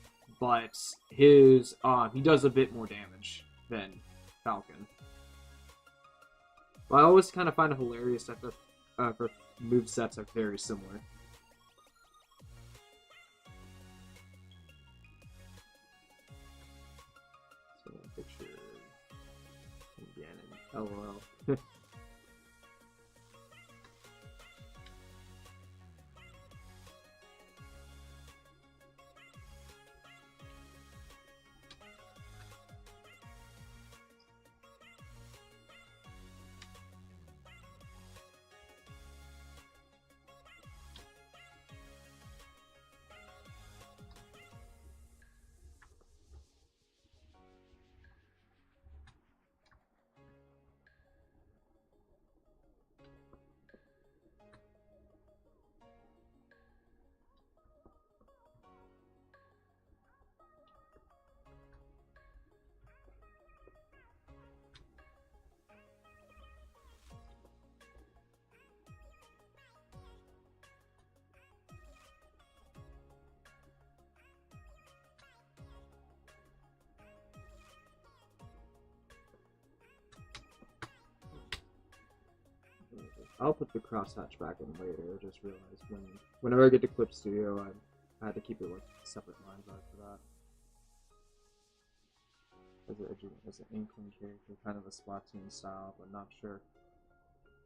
but his he does a bit more damage than Falcon. But I always kind of find it hilarious that the movesets are very similar. So picture Ganon. LOL. I'll put the crosshatch back in later. I just realized whenever I get to Clip Studio, I had to keep it with separate lines out for that. As an Inkling character, kind of a Splatoon style, but not sure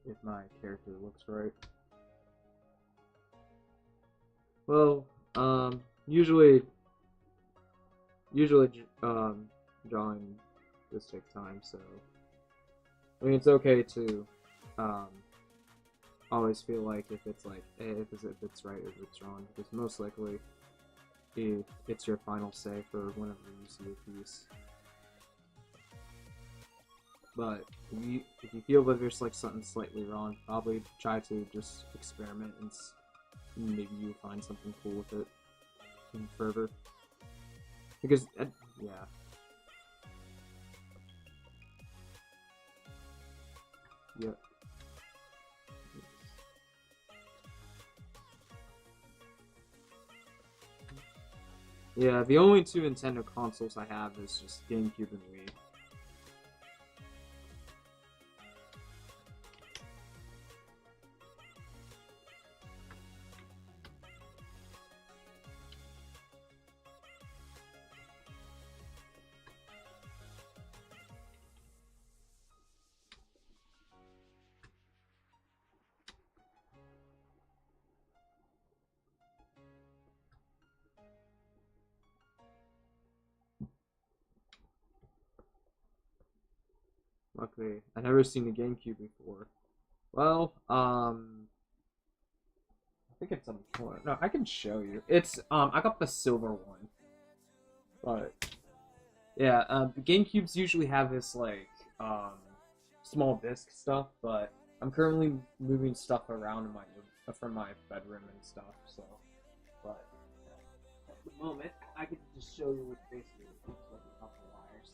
if my character looks right. Well, usually, drawing just takes time, so I mean it's okay to um, always feel like if it's like if it's right or if it's wrong, because most likely it's your final say for whenever you see a piece. But if you feel that there's like something slightly wrong, probably try to just experiment and maybe you'll find something cool with it further. Because yeah. Yep. Yeah, the only two Nintendo consoles I have is just GameCube and Wii. Luckily, I've never seen a GameCube before. Well, I think it's on the floor. No, I can show you. It's I got the silver one, but yeah, the GameCubes usually have this like small disc stuff, but I'm currently moving stuff around in my from my bedroom and stuff. So, but at the moment, I could just show you what basically looks like a couple wires.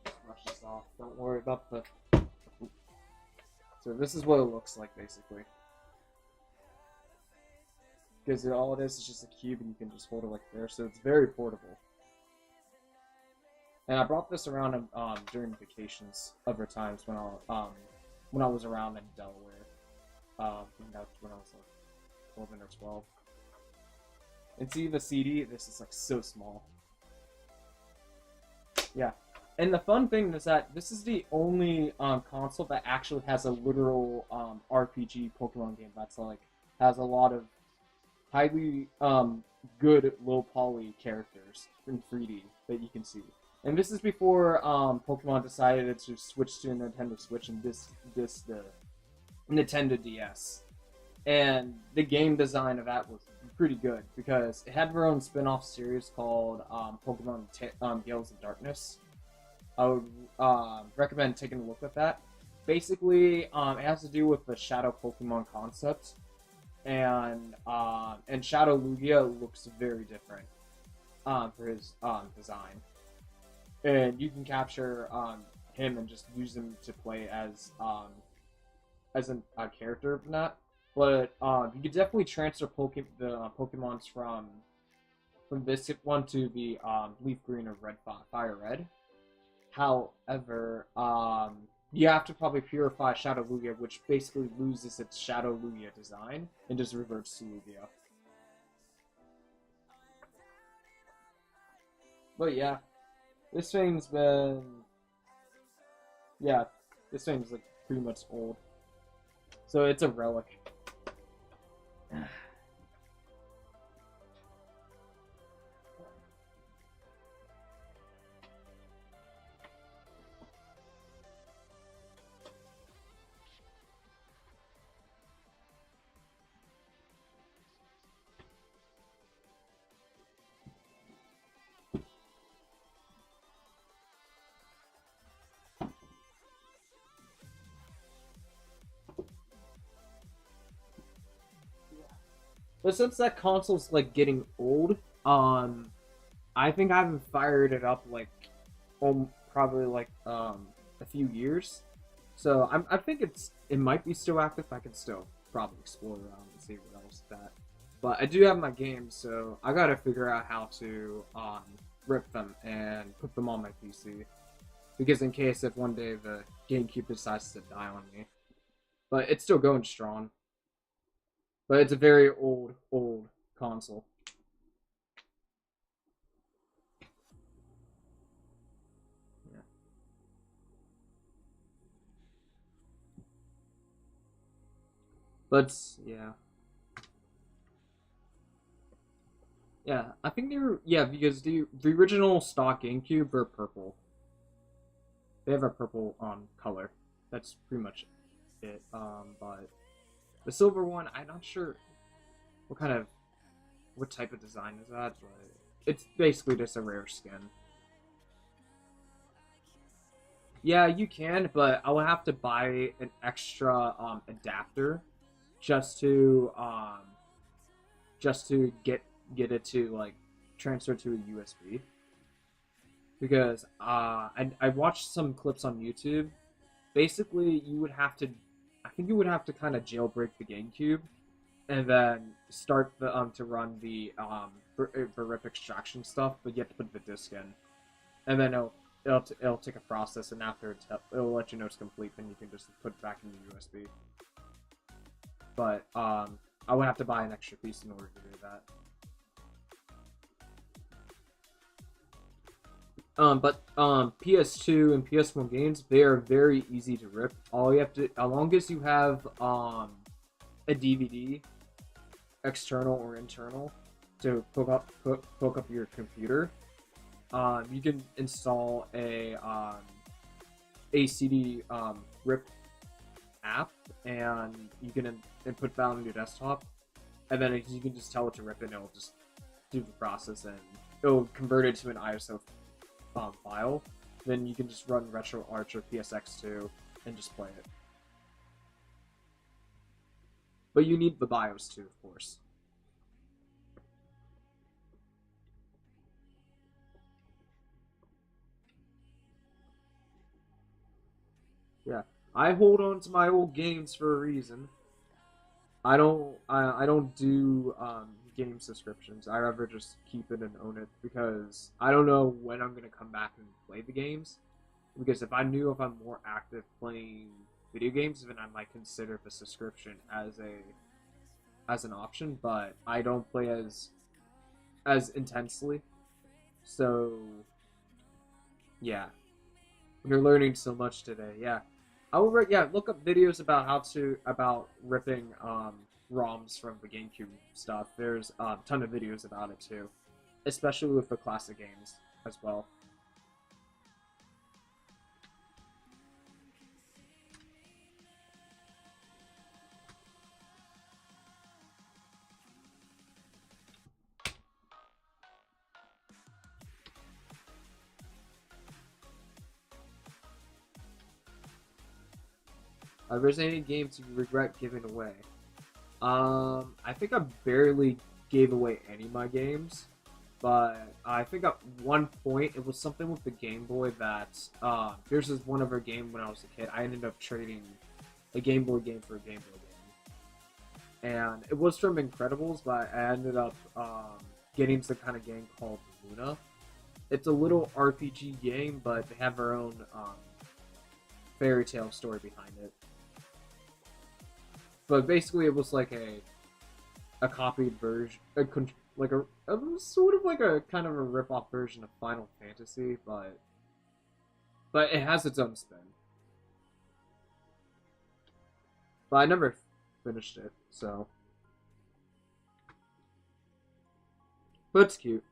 Just brush this off. Don't worry about the. So this is what it looks like basically. Because all it is just a cube and you can just hold it like there, so it's very portable. And I brought this around during vacations other times when I was around in Delaware. I think that's when I was like 11 or 12. And see the CD, this is like so small. Yeah. And the fun thing is that this is the only console that actually has a literal RPG Pokemon game that's like has a lot of highly good low poly characters in 3D that you can see. And this is before Pokemon decided to switch to a Nintendo Switch and the Nintendo DS. And the game design of that was pretty good because it had their own spin-off series called Pokemon Gales of Darkness. I would recommend taking a look at that. Basically, it has to do with the Shadow Pokemon concept, and Shadow Lugia looks very different for his design, and you can capture him and just use him to play as a character from that. But you could definitely transfer the Pokemons from this one to the Leaf Green or Fire Red. However, you have to probably purify Shadow Lugia, which basically loses its Shadow Lugia design and just reverts to Lugia. But yeah, this thing's been... Yeah, this thing's like pretty much old. So it's a relic. But since that console's like getting old, I think I haven't fired it up like probably like a few years. So I think it might be still active. I can still probably explore around and see what else is that. But I do have my games, so I gotta figure out how to rip them and put them on my PC. Because in case if one day the GameCube decides to die on me. But it's still going strong. But it's a very old console. Yeah. But yeah. Yeah, I think they were because the original stock GameCube were purple. They have a purple color. That's pretty much it. But the silver one, I'm not sure what type of design is that, but it's basically just a rare skin. Yeah, you can, but I will have to buy an extra adapter just to get it to like transfer to a USB. Because I watched some clips on YouTube. Basically, I think you would have to kind of jailbreak the GameCube and then start to run the rip extraction stuff, but you have to put the disc in, and then it'll take a process, and after it'll let you know it's complete, then you can just put it back in the USB. But I would have to buy an extra piece in order to do that. But PS2 and PS1 games, they are very easy to rip. All you have to, as long as you have a DVD, external or internal, to hook up your computer, you can install a CD rip app, and you can input that on your desktop, and then you can just tell it to rip, and it'll just do the process, and it'll convert it to an ISO file. Then you can just run RetroArch or PSX2 and just play it. But you need the BIOS too, of course. Yeah, I hold on to my old games for a reason. I don't do game subscriptions. I rather just keep it and own it, because I don't know when I'm gonna come back and play the games. Because if I'm more active playing video games, then I might consider the subscription as an option. But I don't play as intensely, so yeah. You're learning so much today. Yeah, look up videos about ripping ROMs from the GameCube stuff. There's a ton of videos about it too, especially with the classic games as well. Are there any games you regret giving away? I think I barely gave away any of my games, but I think at one point it was something with the Game Boy that here's this one other game when I was a kid. I ended up trading a Game Boy game for a Game Boy game, and it was from Incredibles, but I ended up getting some kind of game called Luna. It's a little RPG game, but they have their own fairy tale story behind it. But basically, it was like a copied version, it was sort of like a kind of a rip-off version of Final Fantasy, but it has its own spin. But I never finished it, so. But it's cute.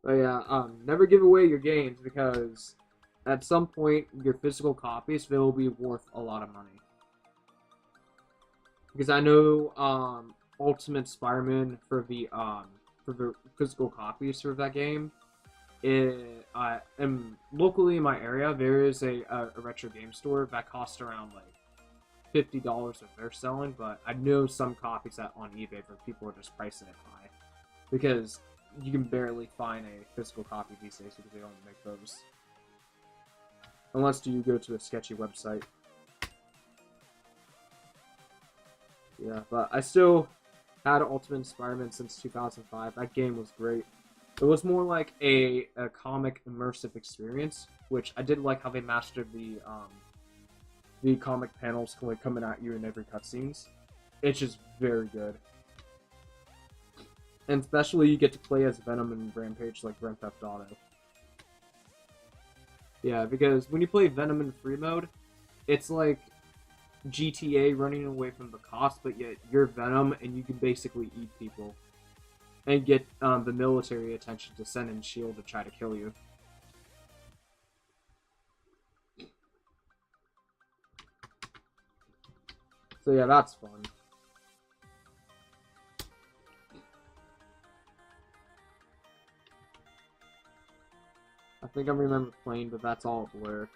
But yeah, never give away your games, because at some point your physical copies will be worth a lot of money. Because I know Ultimate Spider-Man for the physical copies for that game. Locally in my area, there is a retro game store that costs around like $50 if they're selling, but I know some copies that on eBay where people are just pricing it high, because you can barely find a physical copy these days because they don't make those. Unless you go to a sketchy website. Yeah, but I still had Ultimate Spider-Man since 2005. That game was great. It was more like a comic immersive experience, which I did like how they mastered the comic panels coming at you in every cutscenes. It's just very good. And especially you get to play as Venom and Rampage like Grand Theft Auto. Yeah, because when you play Venom in free mode, it's like GTA running away from the cops, but yet you're Venom and you can basically eat people and get the military attention to send in Shield to try to kill you. So yeah, that's fun. I think I remember playing, but that's all a blur.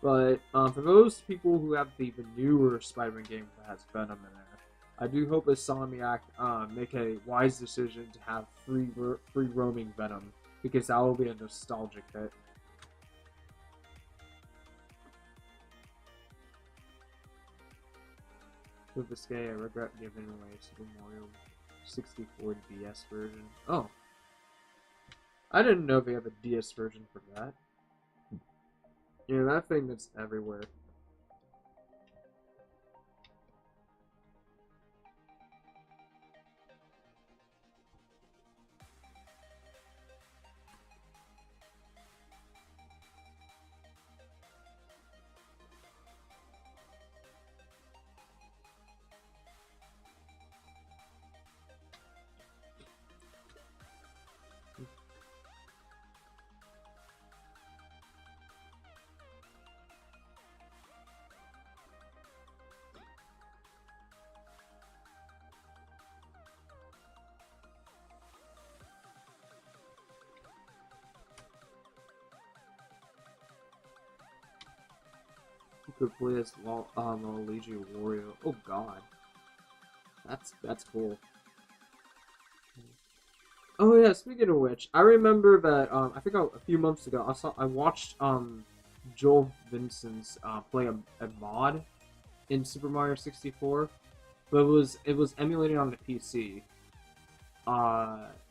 But for those people who have the newer Spider-Man game that has Venom in it, I do hope Insomniac make a wise decision to have free roaming Venom, because that will be a nostalgic hit. To this day, I regret giving away Super Mario 64 DS version. Oh, I didn't know they have a DS version for that. Yeah, that thing that's everywhere. You could play as Luigi Wario. Oh god, that's cool. Oh yeah, speaking of which, I remember that I think a few months ago I watched Joel Vincent's play a mod in Super Mario 64, but it was emulated on the PC.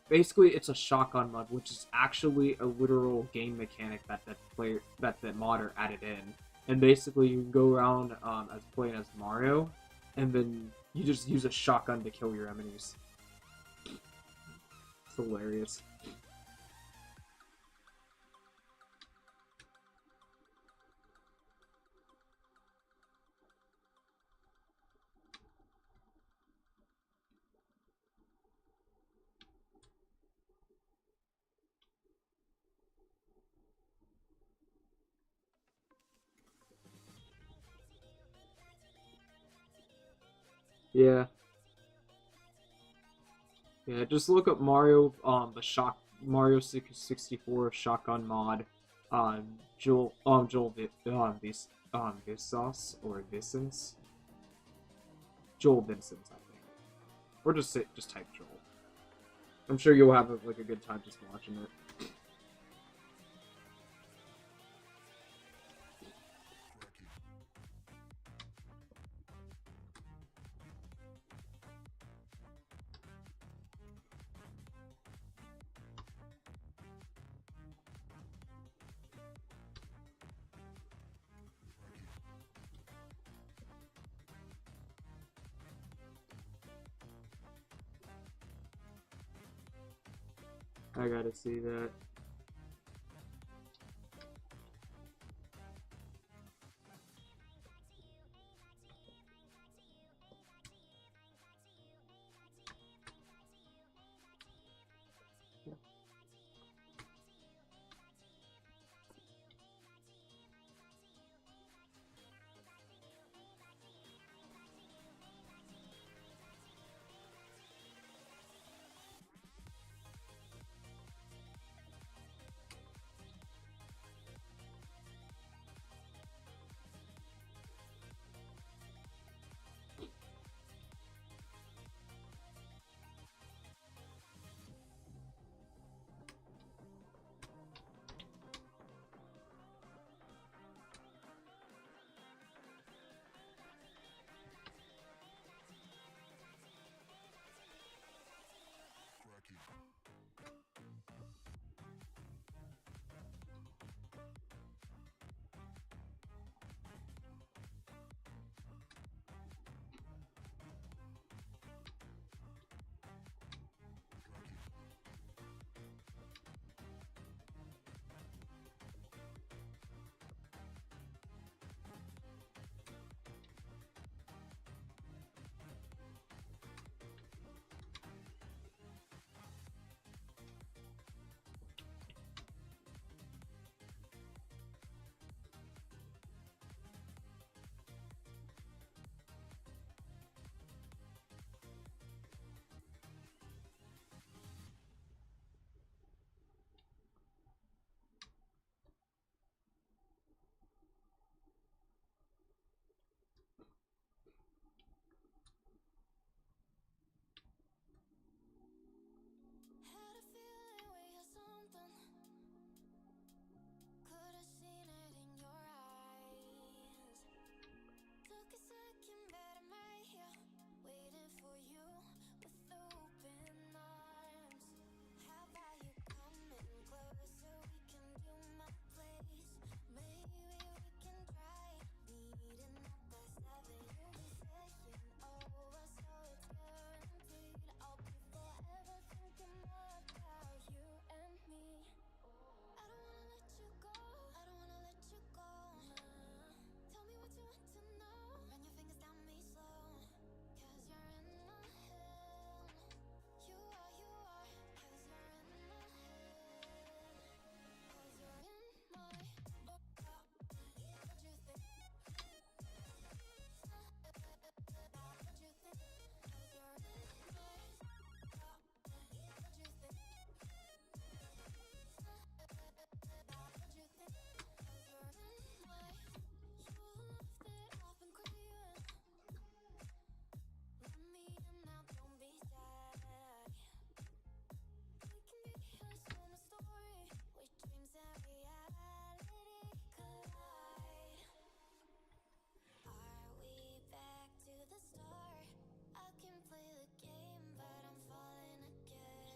Basically, it's a shotgun mod, which is actually a literal game mechanic that modder added in. And basically, you can go around as playing as Mario, and then you just use a shotgun to kill your enemies. It's hilarious. Yeah. Yeah, just look up Mario, Mario 64 shotgun mod, Vsauce or Vicens, Joel Vincent, I think, or just type Joel. I'm sure you'll have like a good time just watching it. I gotta see that.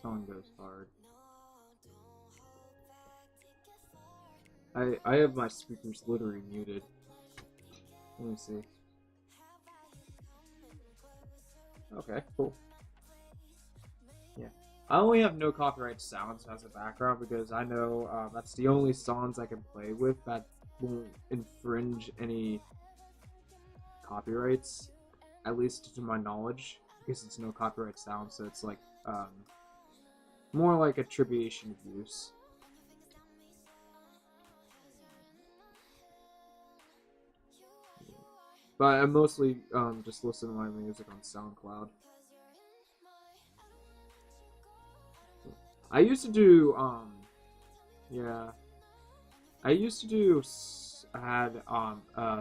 Song goes hard. I have my speakers literally muted. Let me see. Okay, cool. Yeah. I only have no copyright sounds as a background because I know that's the only songs I can play with that won't infringe any copyrights, at least to my knowledge, because it's no copyright sound, so it's like more like attribution of use. But I mostly just listen to my music on SoundCloud. I used to do yeah, I used to do had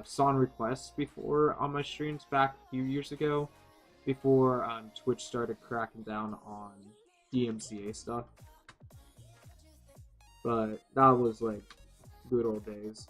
song requests before on my streams back a few years ago, before Twitch started cracking down on DMCA stuff. But that was like good old days.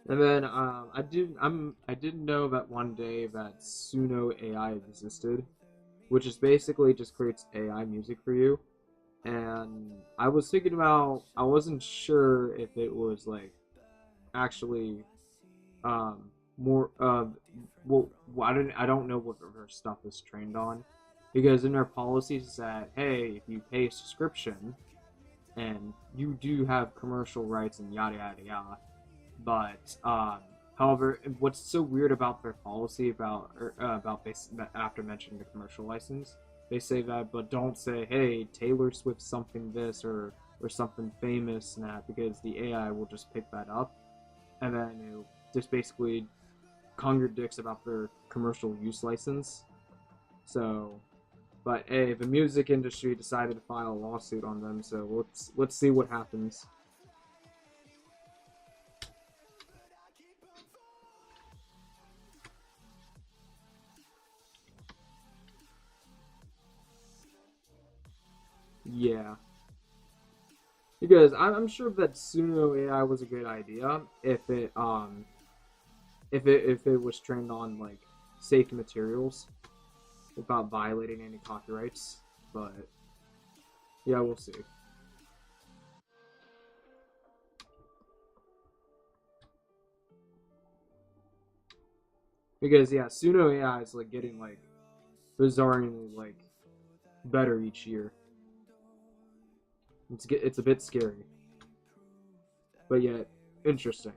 And then I didn't know that one day that Suno AI existed, which is basically just creates AI music for you. And I was thinking about, I wasn't sure if it was like actually more well, I don't know what her stuff is trained on, because in their policies is that, hey, if you pay a subscription and you do have commercial rights and yada yada yada. But however, what's so weird about their policy about this, after mentioning the commercial license, they say that, but don't say, hey, Taylor Swift something this or something famous and that, because the AI will just pick that up, and then it just basically contradicts about their commercial use license. So, but hey, the music industry decided to file a lawsuit on them, so let's see what happens. Yeah, because I'm sure that Suno AI was a good idea if it was trained on like safe materials without violating any copyrights. But yeah, we'll see. Because yeah, Suno AI is like getting like bizarrely like better each year. It's a bit scary, but yet interesting.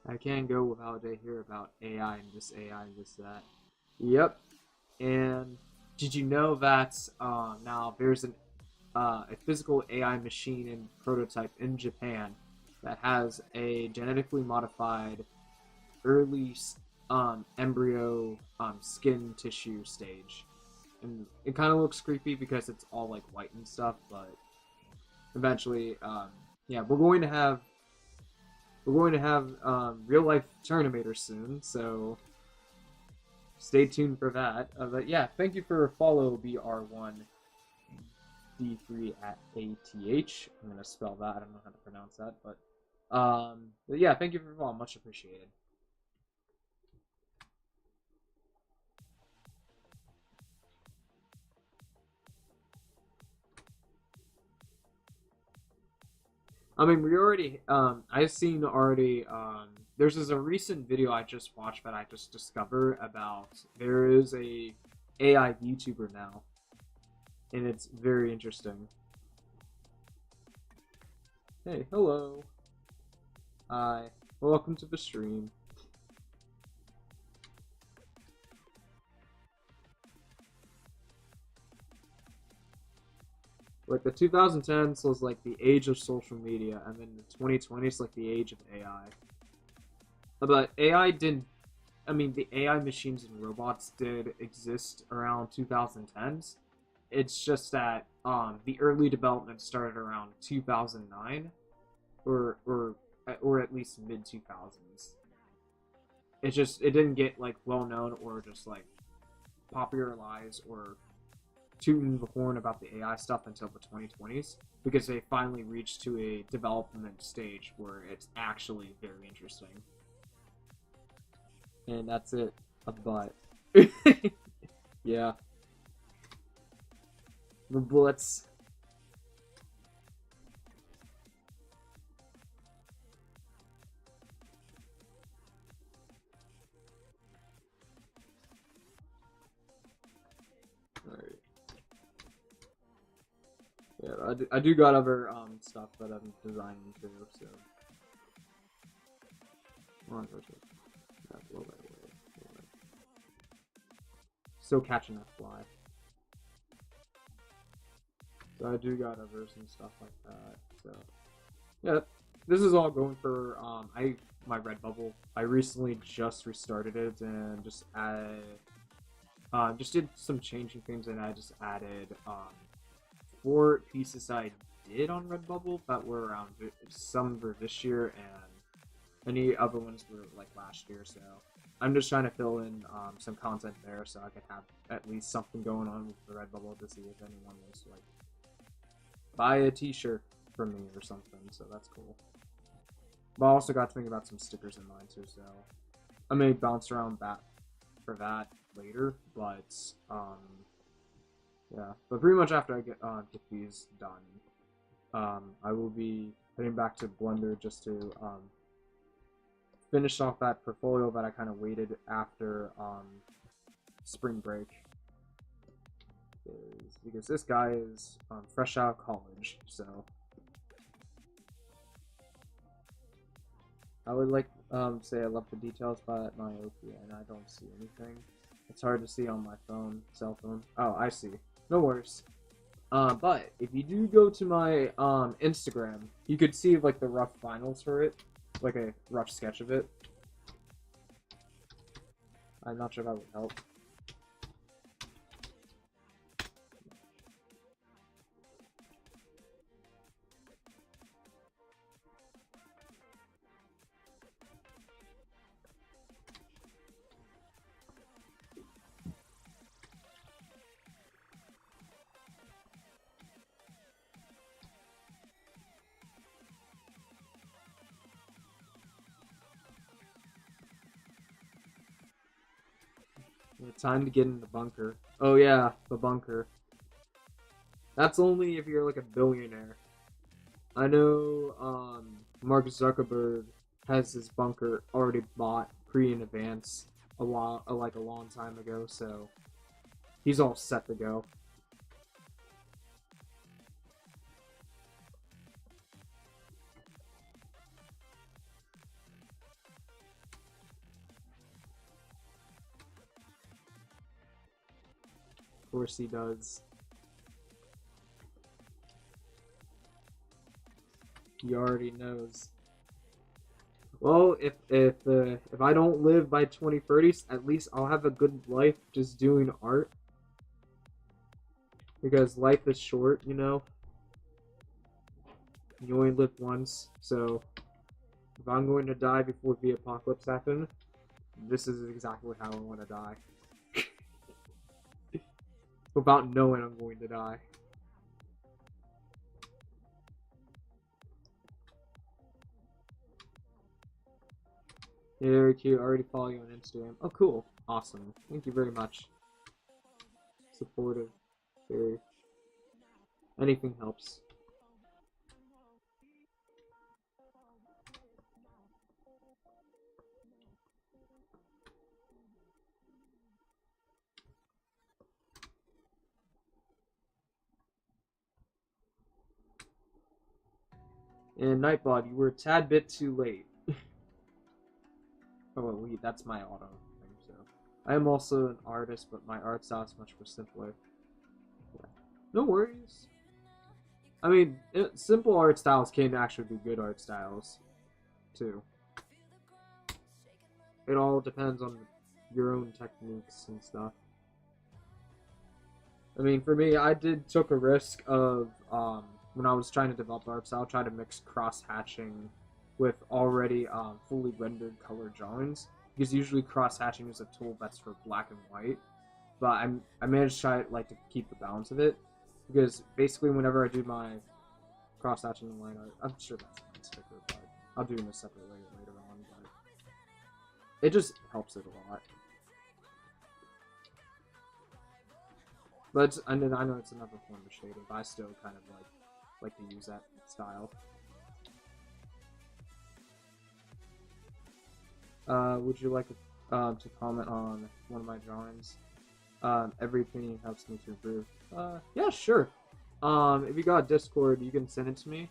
I can't go without a hear about AI and this AI and this that. Yep. And did you know that now there's a physical AI machine and prototype in Japan that has a genetically modified early embryo skin tissue stage, and it kind of looks creepy because it's all like white and stuff. But eventually, yeah, we're going to have real life Terminator soon, so stay tuned for that. But yeah, thank you for follow BR1D3 at ATH. I'm gonna spell that. I don't know how to pronounce that, but yeah, thank you for follow. Much appreciated. I mean, we already, I've seen already, there's a recent video I just watched that I just discovered about, there is a AI YouTuber now, and it's very interesting. Hey, hello. Hi. Welcome to the stream. Like the 2010s was like the age of social media, and then the 2020s like the age of AI. But AI didn't. I mean, the AI machines and robots did exist around 2010s. It's just that the early development started around 2009, or at least mid 2000s. It didn't get like well known or just like popularized or tooting the horn about the AI stuff until the 2020s, because they finally reached to a development stage where it's actually very interesting. And that's it. But yeah, the bullets. Alright. Yeah, I do got other stuff that I'm designing too, so. Come on, yeah, blow that away. Still catching that fly. So I do got others and stuff like that. So yeah, this is all going for my Redbubble. I recently just restarted it and just just did some changing things, and I just added 4 pieces I did on Redbubble that were around, some were this year and any other ones were like last year. So I'm just trying to fill in some content there so I can have at least something going on with the Redbubble to see if anyone wants to like buy a t-shirt from me or something. So that's cool. But I also got to think about some stickers in mind too, so I may bounce around that for that later, but yeah. But pretty much after I get these done, I will be heading back to Blender just to finish off that portfolio that I kind of waited after spring break. Because this guy is fresh out of college, so I would like say I love the details, but myopia, and I don't see anything. It's hard to see on my cell phone. Oh, I see. No worries. But if you do go to my Instagram, you could see like the rough finals for it, like a rough sketch of it. I'm not sure if that would help. Yeah, time to get in the bunker. Oh yeah, the bunker. That's only if you're like a billionaire. I know Mark Zuckerberg has his bunker already bought in advance a long time ago, so he's all set to go. Of course he does. He already knows. Well, if I don't live by 2030, at least I'll have a good life just doing art. Because life is short, you know. You only live once, so if I'm going to die before the apocalypse happens, this is exactly how I want to die. without knowing I'm going to die. Yeah, very cute. I already follow you on Instagram. Oh, cool. Awesome. Thank you very much. Supportive. Very. Anything helps. And Nightbot, you were a tad bit too late. Oh, wait, that's my auto thing, so. I am also an artist, but my art style is much more simpler. Yeah. No worries. I mean, simple art styles can actually be good art styles, too. It all depends on your own techniques and stuff. I mean, for me, I took a risk of, when I was trying to develop art style, try to mix cross-hatching with already fully rendered color drawings, because usually cross-hatching is a tool that's for black and white, but I managed to try like to keep the balance of it, because basically whenever I do my cross-hatching and line art, I'm sure that's a sticker, but I'll do it in a separate later on, but it just helps it a lot. But and then I know it's another form of shading, but I still kind of like to use that style. Would you like to comment on one of my drawings? Every opinion helps me to improve. Yeah, sure. If you got Discord, you can send it to me.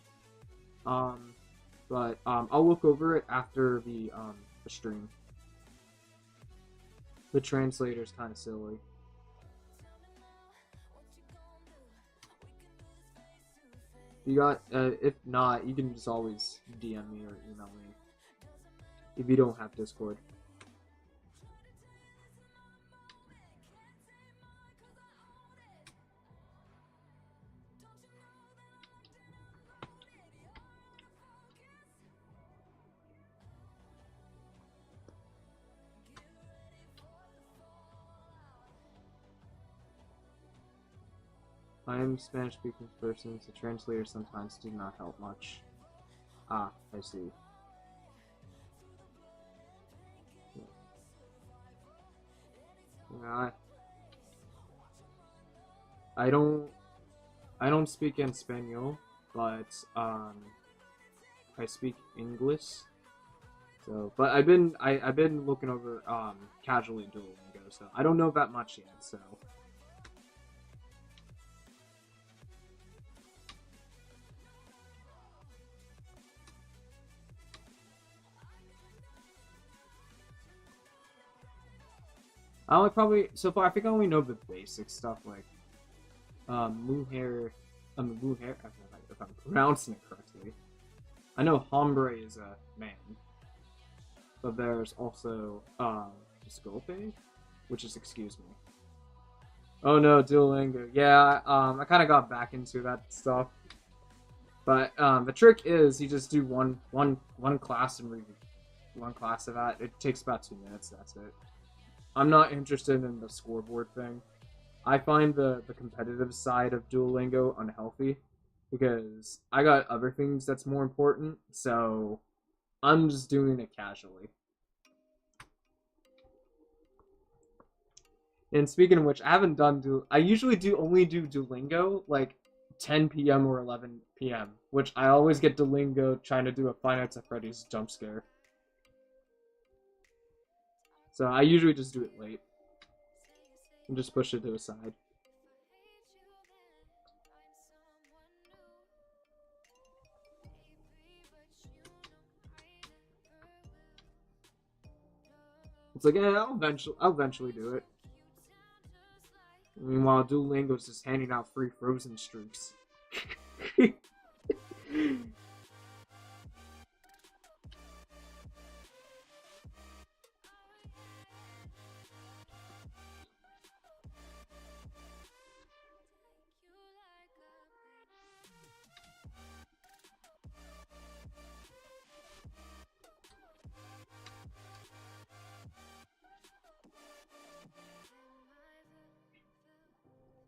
But I'll look over it after the stream. The translator's kind of silly. You got, if not, you can just always DM me or email me if you don't have Discord. I am a Spanish-speaking person, so translators sometimes do not help much. Ah, I see. Yeah, I don't speak in Espanol, but I speak English. So, but I've been looking over casually Duolingo, so I don't know that much yet. So. I only probably so far I think I only know the basic stuff like mujer, mujer if I'm pronouncing it correctly. I know hombre is a man, but there's also disculpe, which is excuse me. Oh no, Duolingo. Yeah, I kind of got back into that stuff, but the trick is you just do one class and read one class of that. It takes about 2 minutes. That's it. I'm not interested in the scoreboard thing. I find the competitive side of Duolingo unhealthy because I got other things that's more important, so I'm just doing it casually. And speaking of which, I haven't done I usually only do Duolingo like 10 p.m. or 11 p.m., which I always get Duolingo trying to do a Five Nights at Freddy's jump scare. So I usually just do it late and just push it to the side. It's like, yeah, I'll eventually do it. Meanwhile, Duolingo's just handing out free Frozen streaks.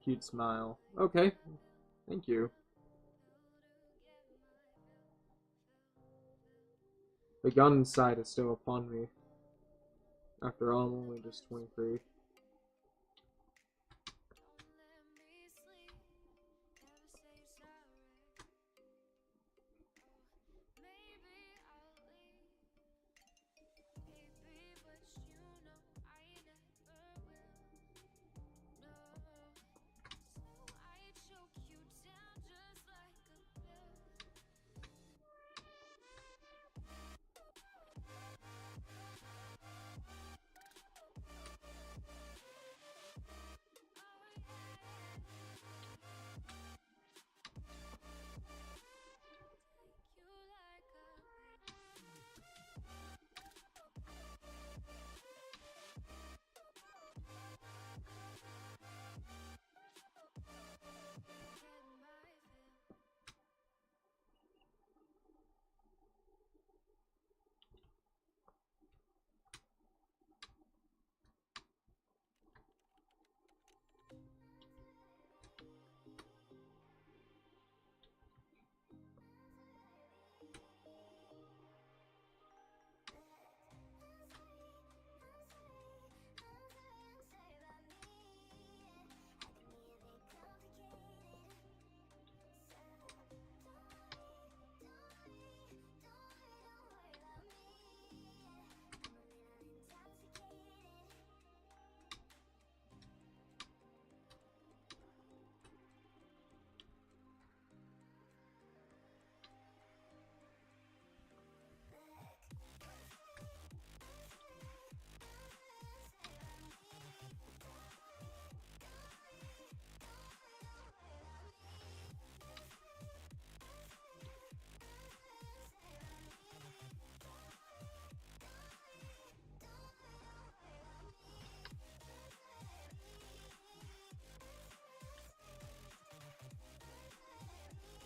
Cute smile. Okay. Thank you. The gun inside is still upon me. After all, I'm only just 23.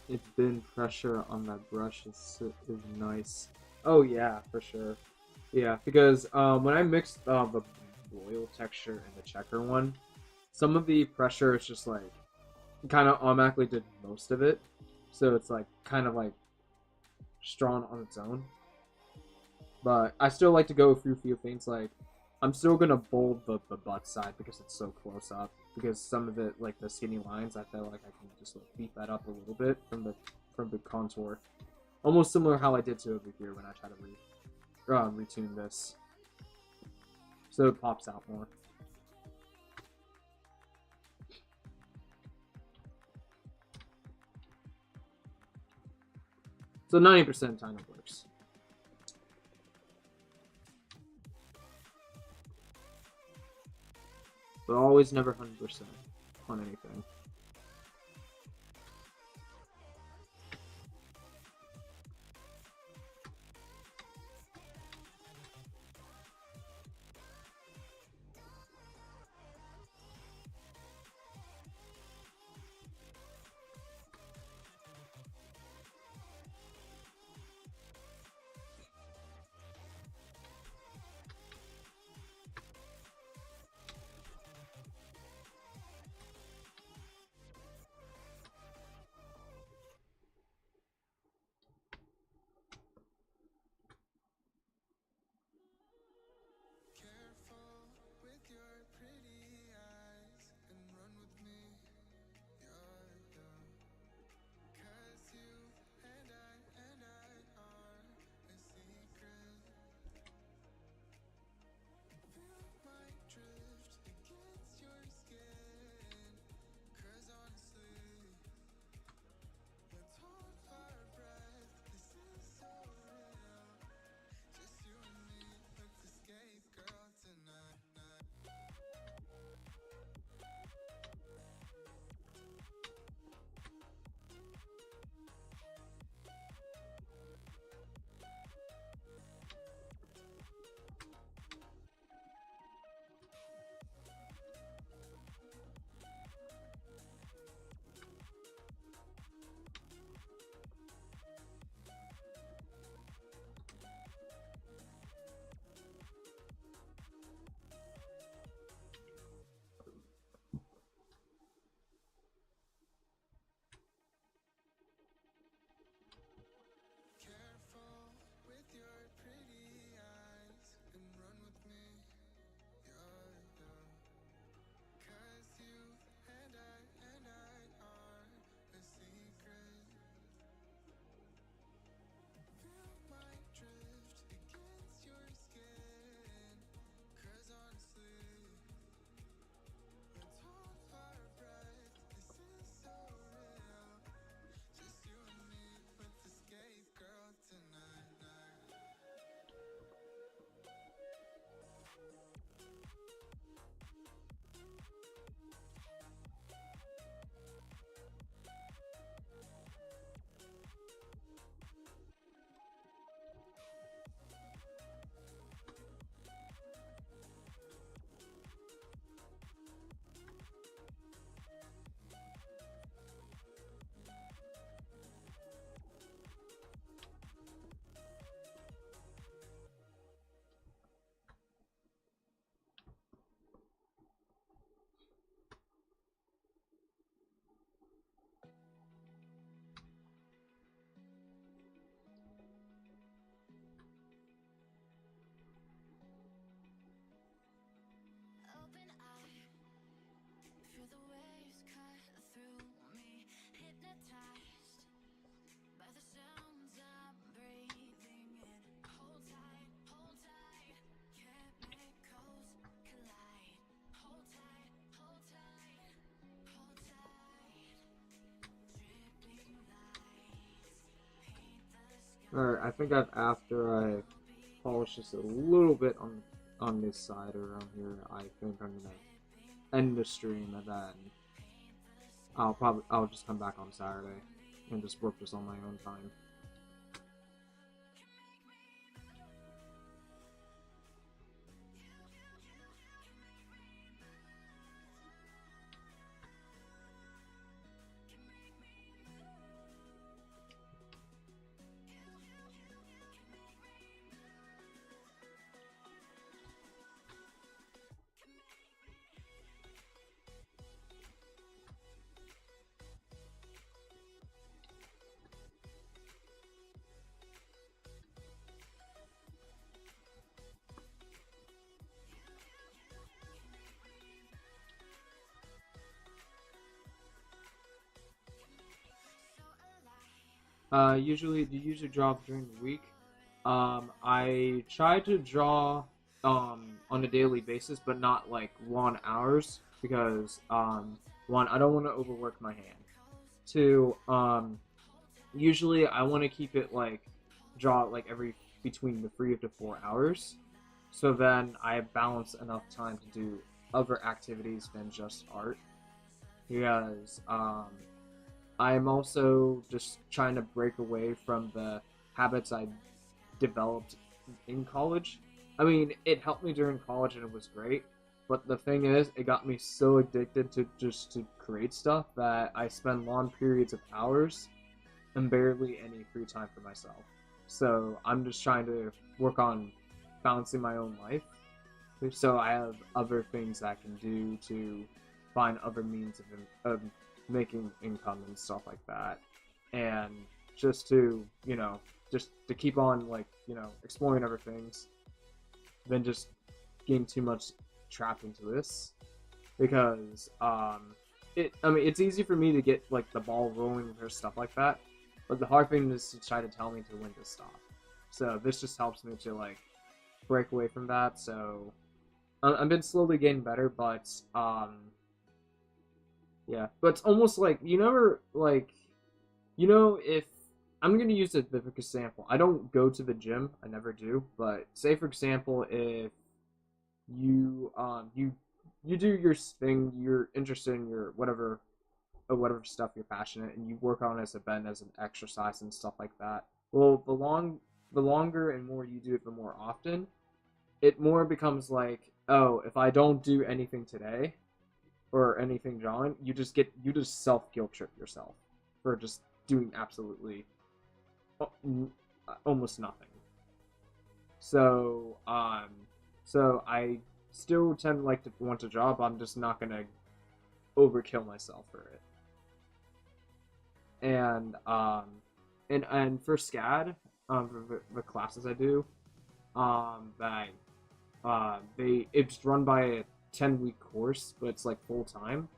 It's been pressure on that brush is nice. Oh yeah, for sure. Yeah, because when I mixed the royal texture and the checker one, some of the pressure is just like kind of automatically did most of it, so it's like kind of like strong on its own. But I still like to go through a few things like I'm still gonna bold the butt side because it's so close up. Because some of it, like the skinny lines, I feel like I can just like beef that up a little bit from the contour. Almost similar how I did to over here when I try to retune this, so it pops out more. So 90% of the time it works. But always never 100% on anything. Alright, I think after I polish just a little bit on this side around here, I think I'm gonna end the stream, and then I'll just come back on Saturday and just work this on my own time. Usually, do you usually draw during the week? I try to draw on a daily basis, but not like long hours because one, I don't want to overwork my hand. Two, usually I want to keep it like draw like every between the 3 to 4 hours, so then I balance enough time to do other activities than just art. Because I'm also just trying to break away from the habits I developed in college. I mean, it helped me during college and it was great, but the thing is, it got me so addicted to just to create stuff that I spend long periods of hours and barely any free time for myself. So I'm just trying to work on balancing my own life. So I have other things I can do to find other means of making income and stuff like that, and just to just to keep on like exploring other things than just getting too much trapped into this, because it's easy for me to get like the ball rolling or stuff like that, but the hard thing is to try to tell me to when to stop. So this just helps me to like break away from that. So I've been slowly getting better, but yeah, but it's almost like if I'm gonna use a specific example. I don't go to the gym, I never do, but say for example, if you do your thing, you're interested in your whatever stuff you're passionate, and you work on as a bend as an exercise and stuff like that. Well, the longer and more you do it, the more often, it more becomes like, oh, if I don't do anything today or anything drawing, you just self guilt trip yourself for just doing absolutely almost nothing. So so I still tend to like to want to draw, but I'm just not gonna overkill myself for it. And for SCAD, for the classes I do, that it's run by a 10-week course, but it's like full time.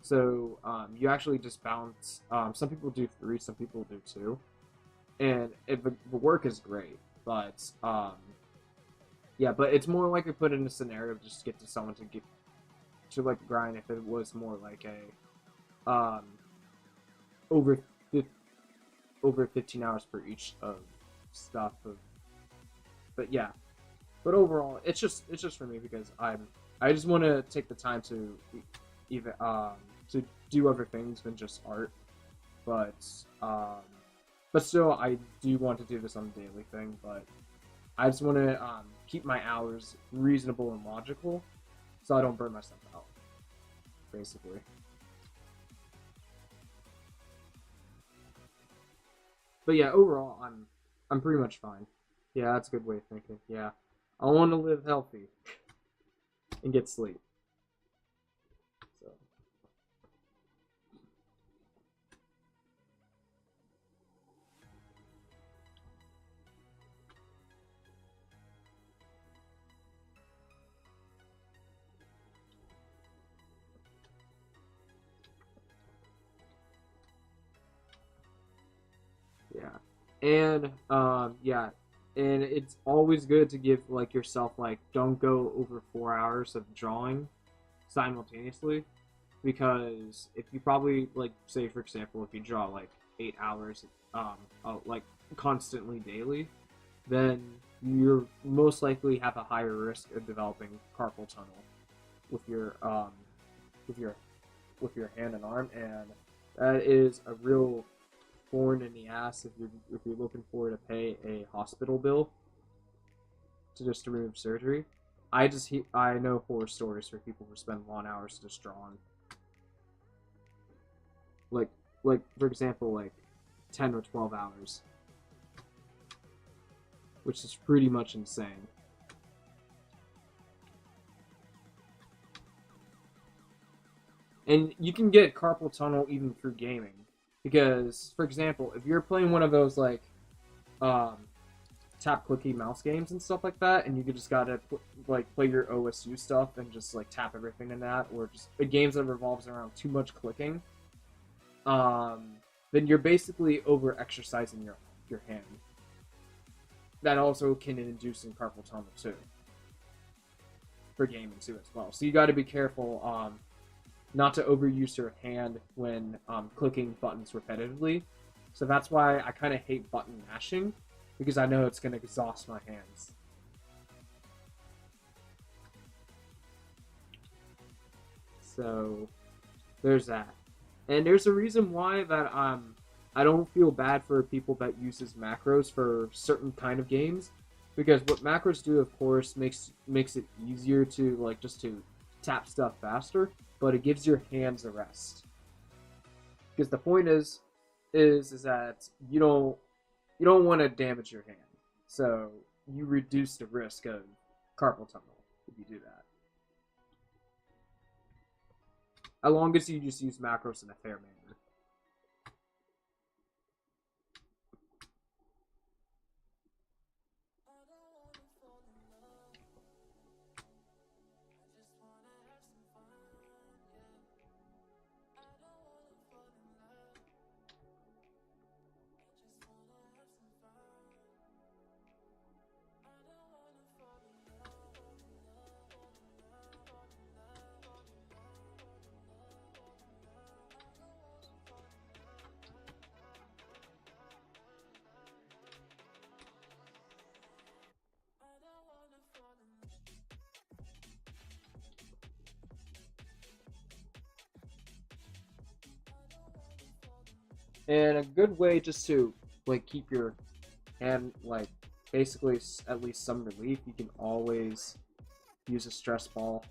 So you actually just balance. Some people do 3, some people do 2, and the work is great. But yeah, but it's more like I put in a scenario of just get to someone to get to like grind. If it was more like a over over 15 hours per each of stuff of, but yeah. But overall, it's just for me because I just want to take the time to even to do other things than just art, but still I do want to do this on a daily thing. But I just want to keep my hours reasonable and logical, so I don't burn myself out, basically. But yeah, overall, I'm pretty much fine. Yeah, that's a good way of thinking. Yeah, I want to live healthy and get sleep. So. And yeah, and it's always good to give like yourself like don't go over 4 hours of drawing simultaneously, because if you probably like say for example if you draw like 8 hours like constantly daily, then you're most likely have a higher risk of developing carpal tunnel with your with your with your hand and arm, and that is a real thorn in the ass if you're looking for to pay a hospital bill to remove surgery. I know horror stories for people who spend long hours just drawing, like for example like 10 or 12 hours, which is pretty much insane. And you can get carpal tunnel even through gaming, because for example if you're playing one of those like um, tap clicky mouse games and stuff like that, and you just gotta like play your OSU stuff and just like tap everything in that, or just games that revolves around too much clicking, um, then you're basically over exercising your hand. That also can induce in carpal tunnel too for gaming too as well. So you got to be careful not to overuse your hand when clicking buttons repetitively. So that's why I kind of hate button mashing, because I know it's going to exhaust my hands. So there's that. And there's a reason why that I don't feel bad for people that uses macros for certain kind of games, because what macros do of course makes it easier to like just to tap stuff faster, but it gives your hands a rest. Because the point is that you don't want to damage your hand. So you reduce the risk of carpal tunnel if you do that. As long as you just use macros in a fair manner. And a good way just to like keep your hand like basically at least some relief, you can always use a stress ball.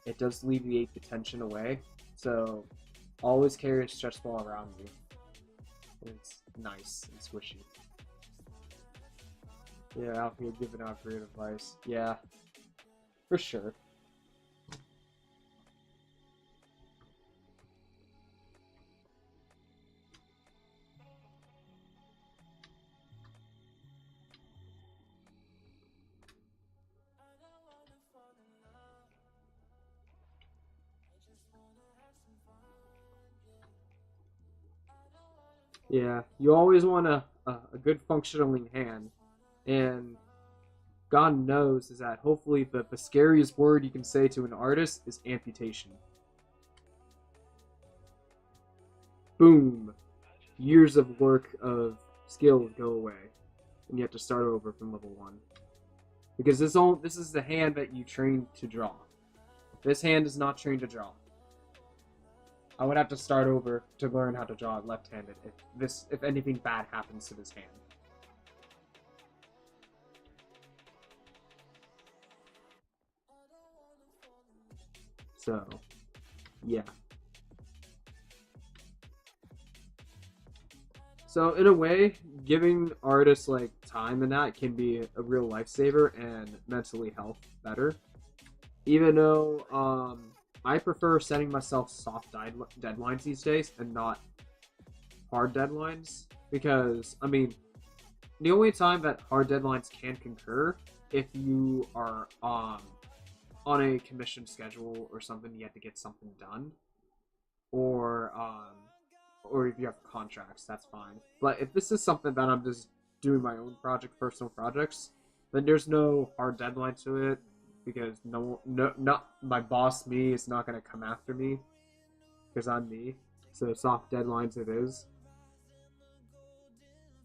It does alleviate the tension away, so always carry a stress ball around you. It's nice and squishy. Yeah, out here giving out great advice. Yeah, for sure. Yeah, you always want a good functioning hand, and God knows is that hopefully the scariest word you can say to an artist is amputation. Boom! Years of work of skill go away, and you have to start over from level one. Because this is the hand that you trained to draw. This hand is not trained to draw. I would have to start over to learn how to draw it left-handed if anything bad happens to this hand. So, yeah. So in a way, giving artists like time in that can be a real lifesaver and mentally health better. Even though I prefer setting myself soft deadlines these days and not hard deadlines, because I mean the only time that hard deadlines can concur if you are on a commission schedule or something, you have to get something done, or or if you have contracts, that's fine. But if this is something that I'm just doing my own personal projects, then there's no hard deadline to it because not my boss me is not gonna come after me because I'm me. So soft deadlines it is.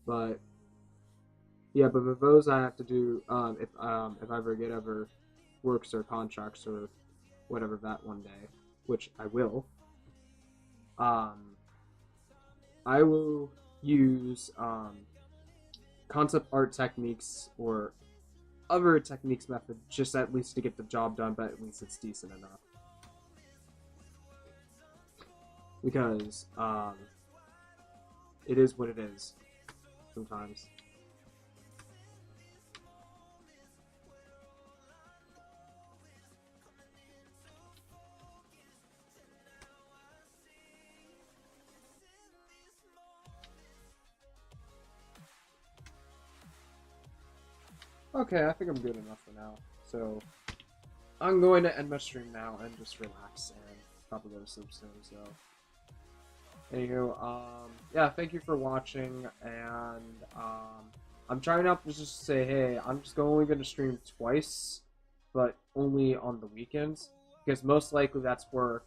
But yeah, but with those I have to do if I ever get works or contracts or whatever that one day, which I will. I will use concept art techniques or other techniques method just at least to get the job done, but at least it's decent enough. Because it is what it is sometimes. Okay, I think I'm good enough for now. So I'm going to end my stream now and just relax and probably go to sleep soon. So anywho, yeah, thank you for watching, and I'm trying not to just say, hey, I'm just only going to stream twice, but only on the weekends, because most likely that's where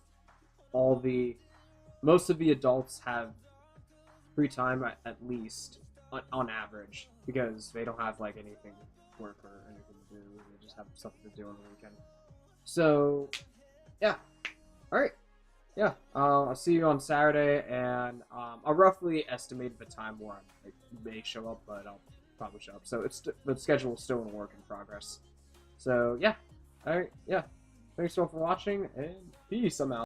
most of the adults have free time at least on average, because they don't have like anything work or anything to do. They just have something to do on the weekend. So yeah, all right. Yeah, I'll see you on Saturday, and I'll roughly estimate the time where I may show up, but I'll probably show up. So the schedule is still in work in progress. So yeah, all right, yeah. Thanks all for watching, and peace. I'm out.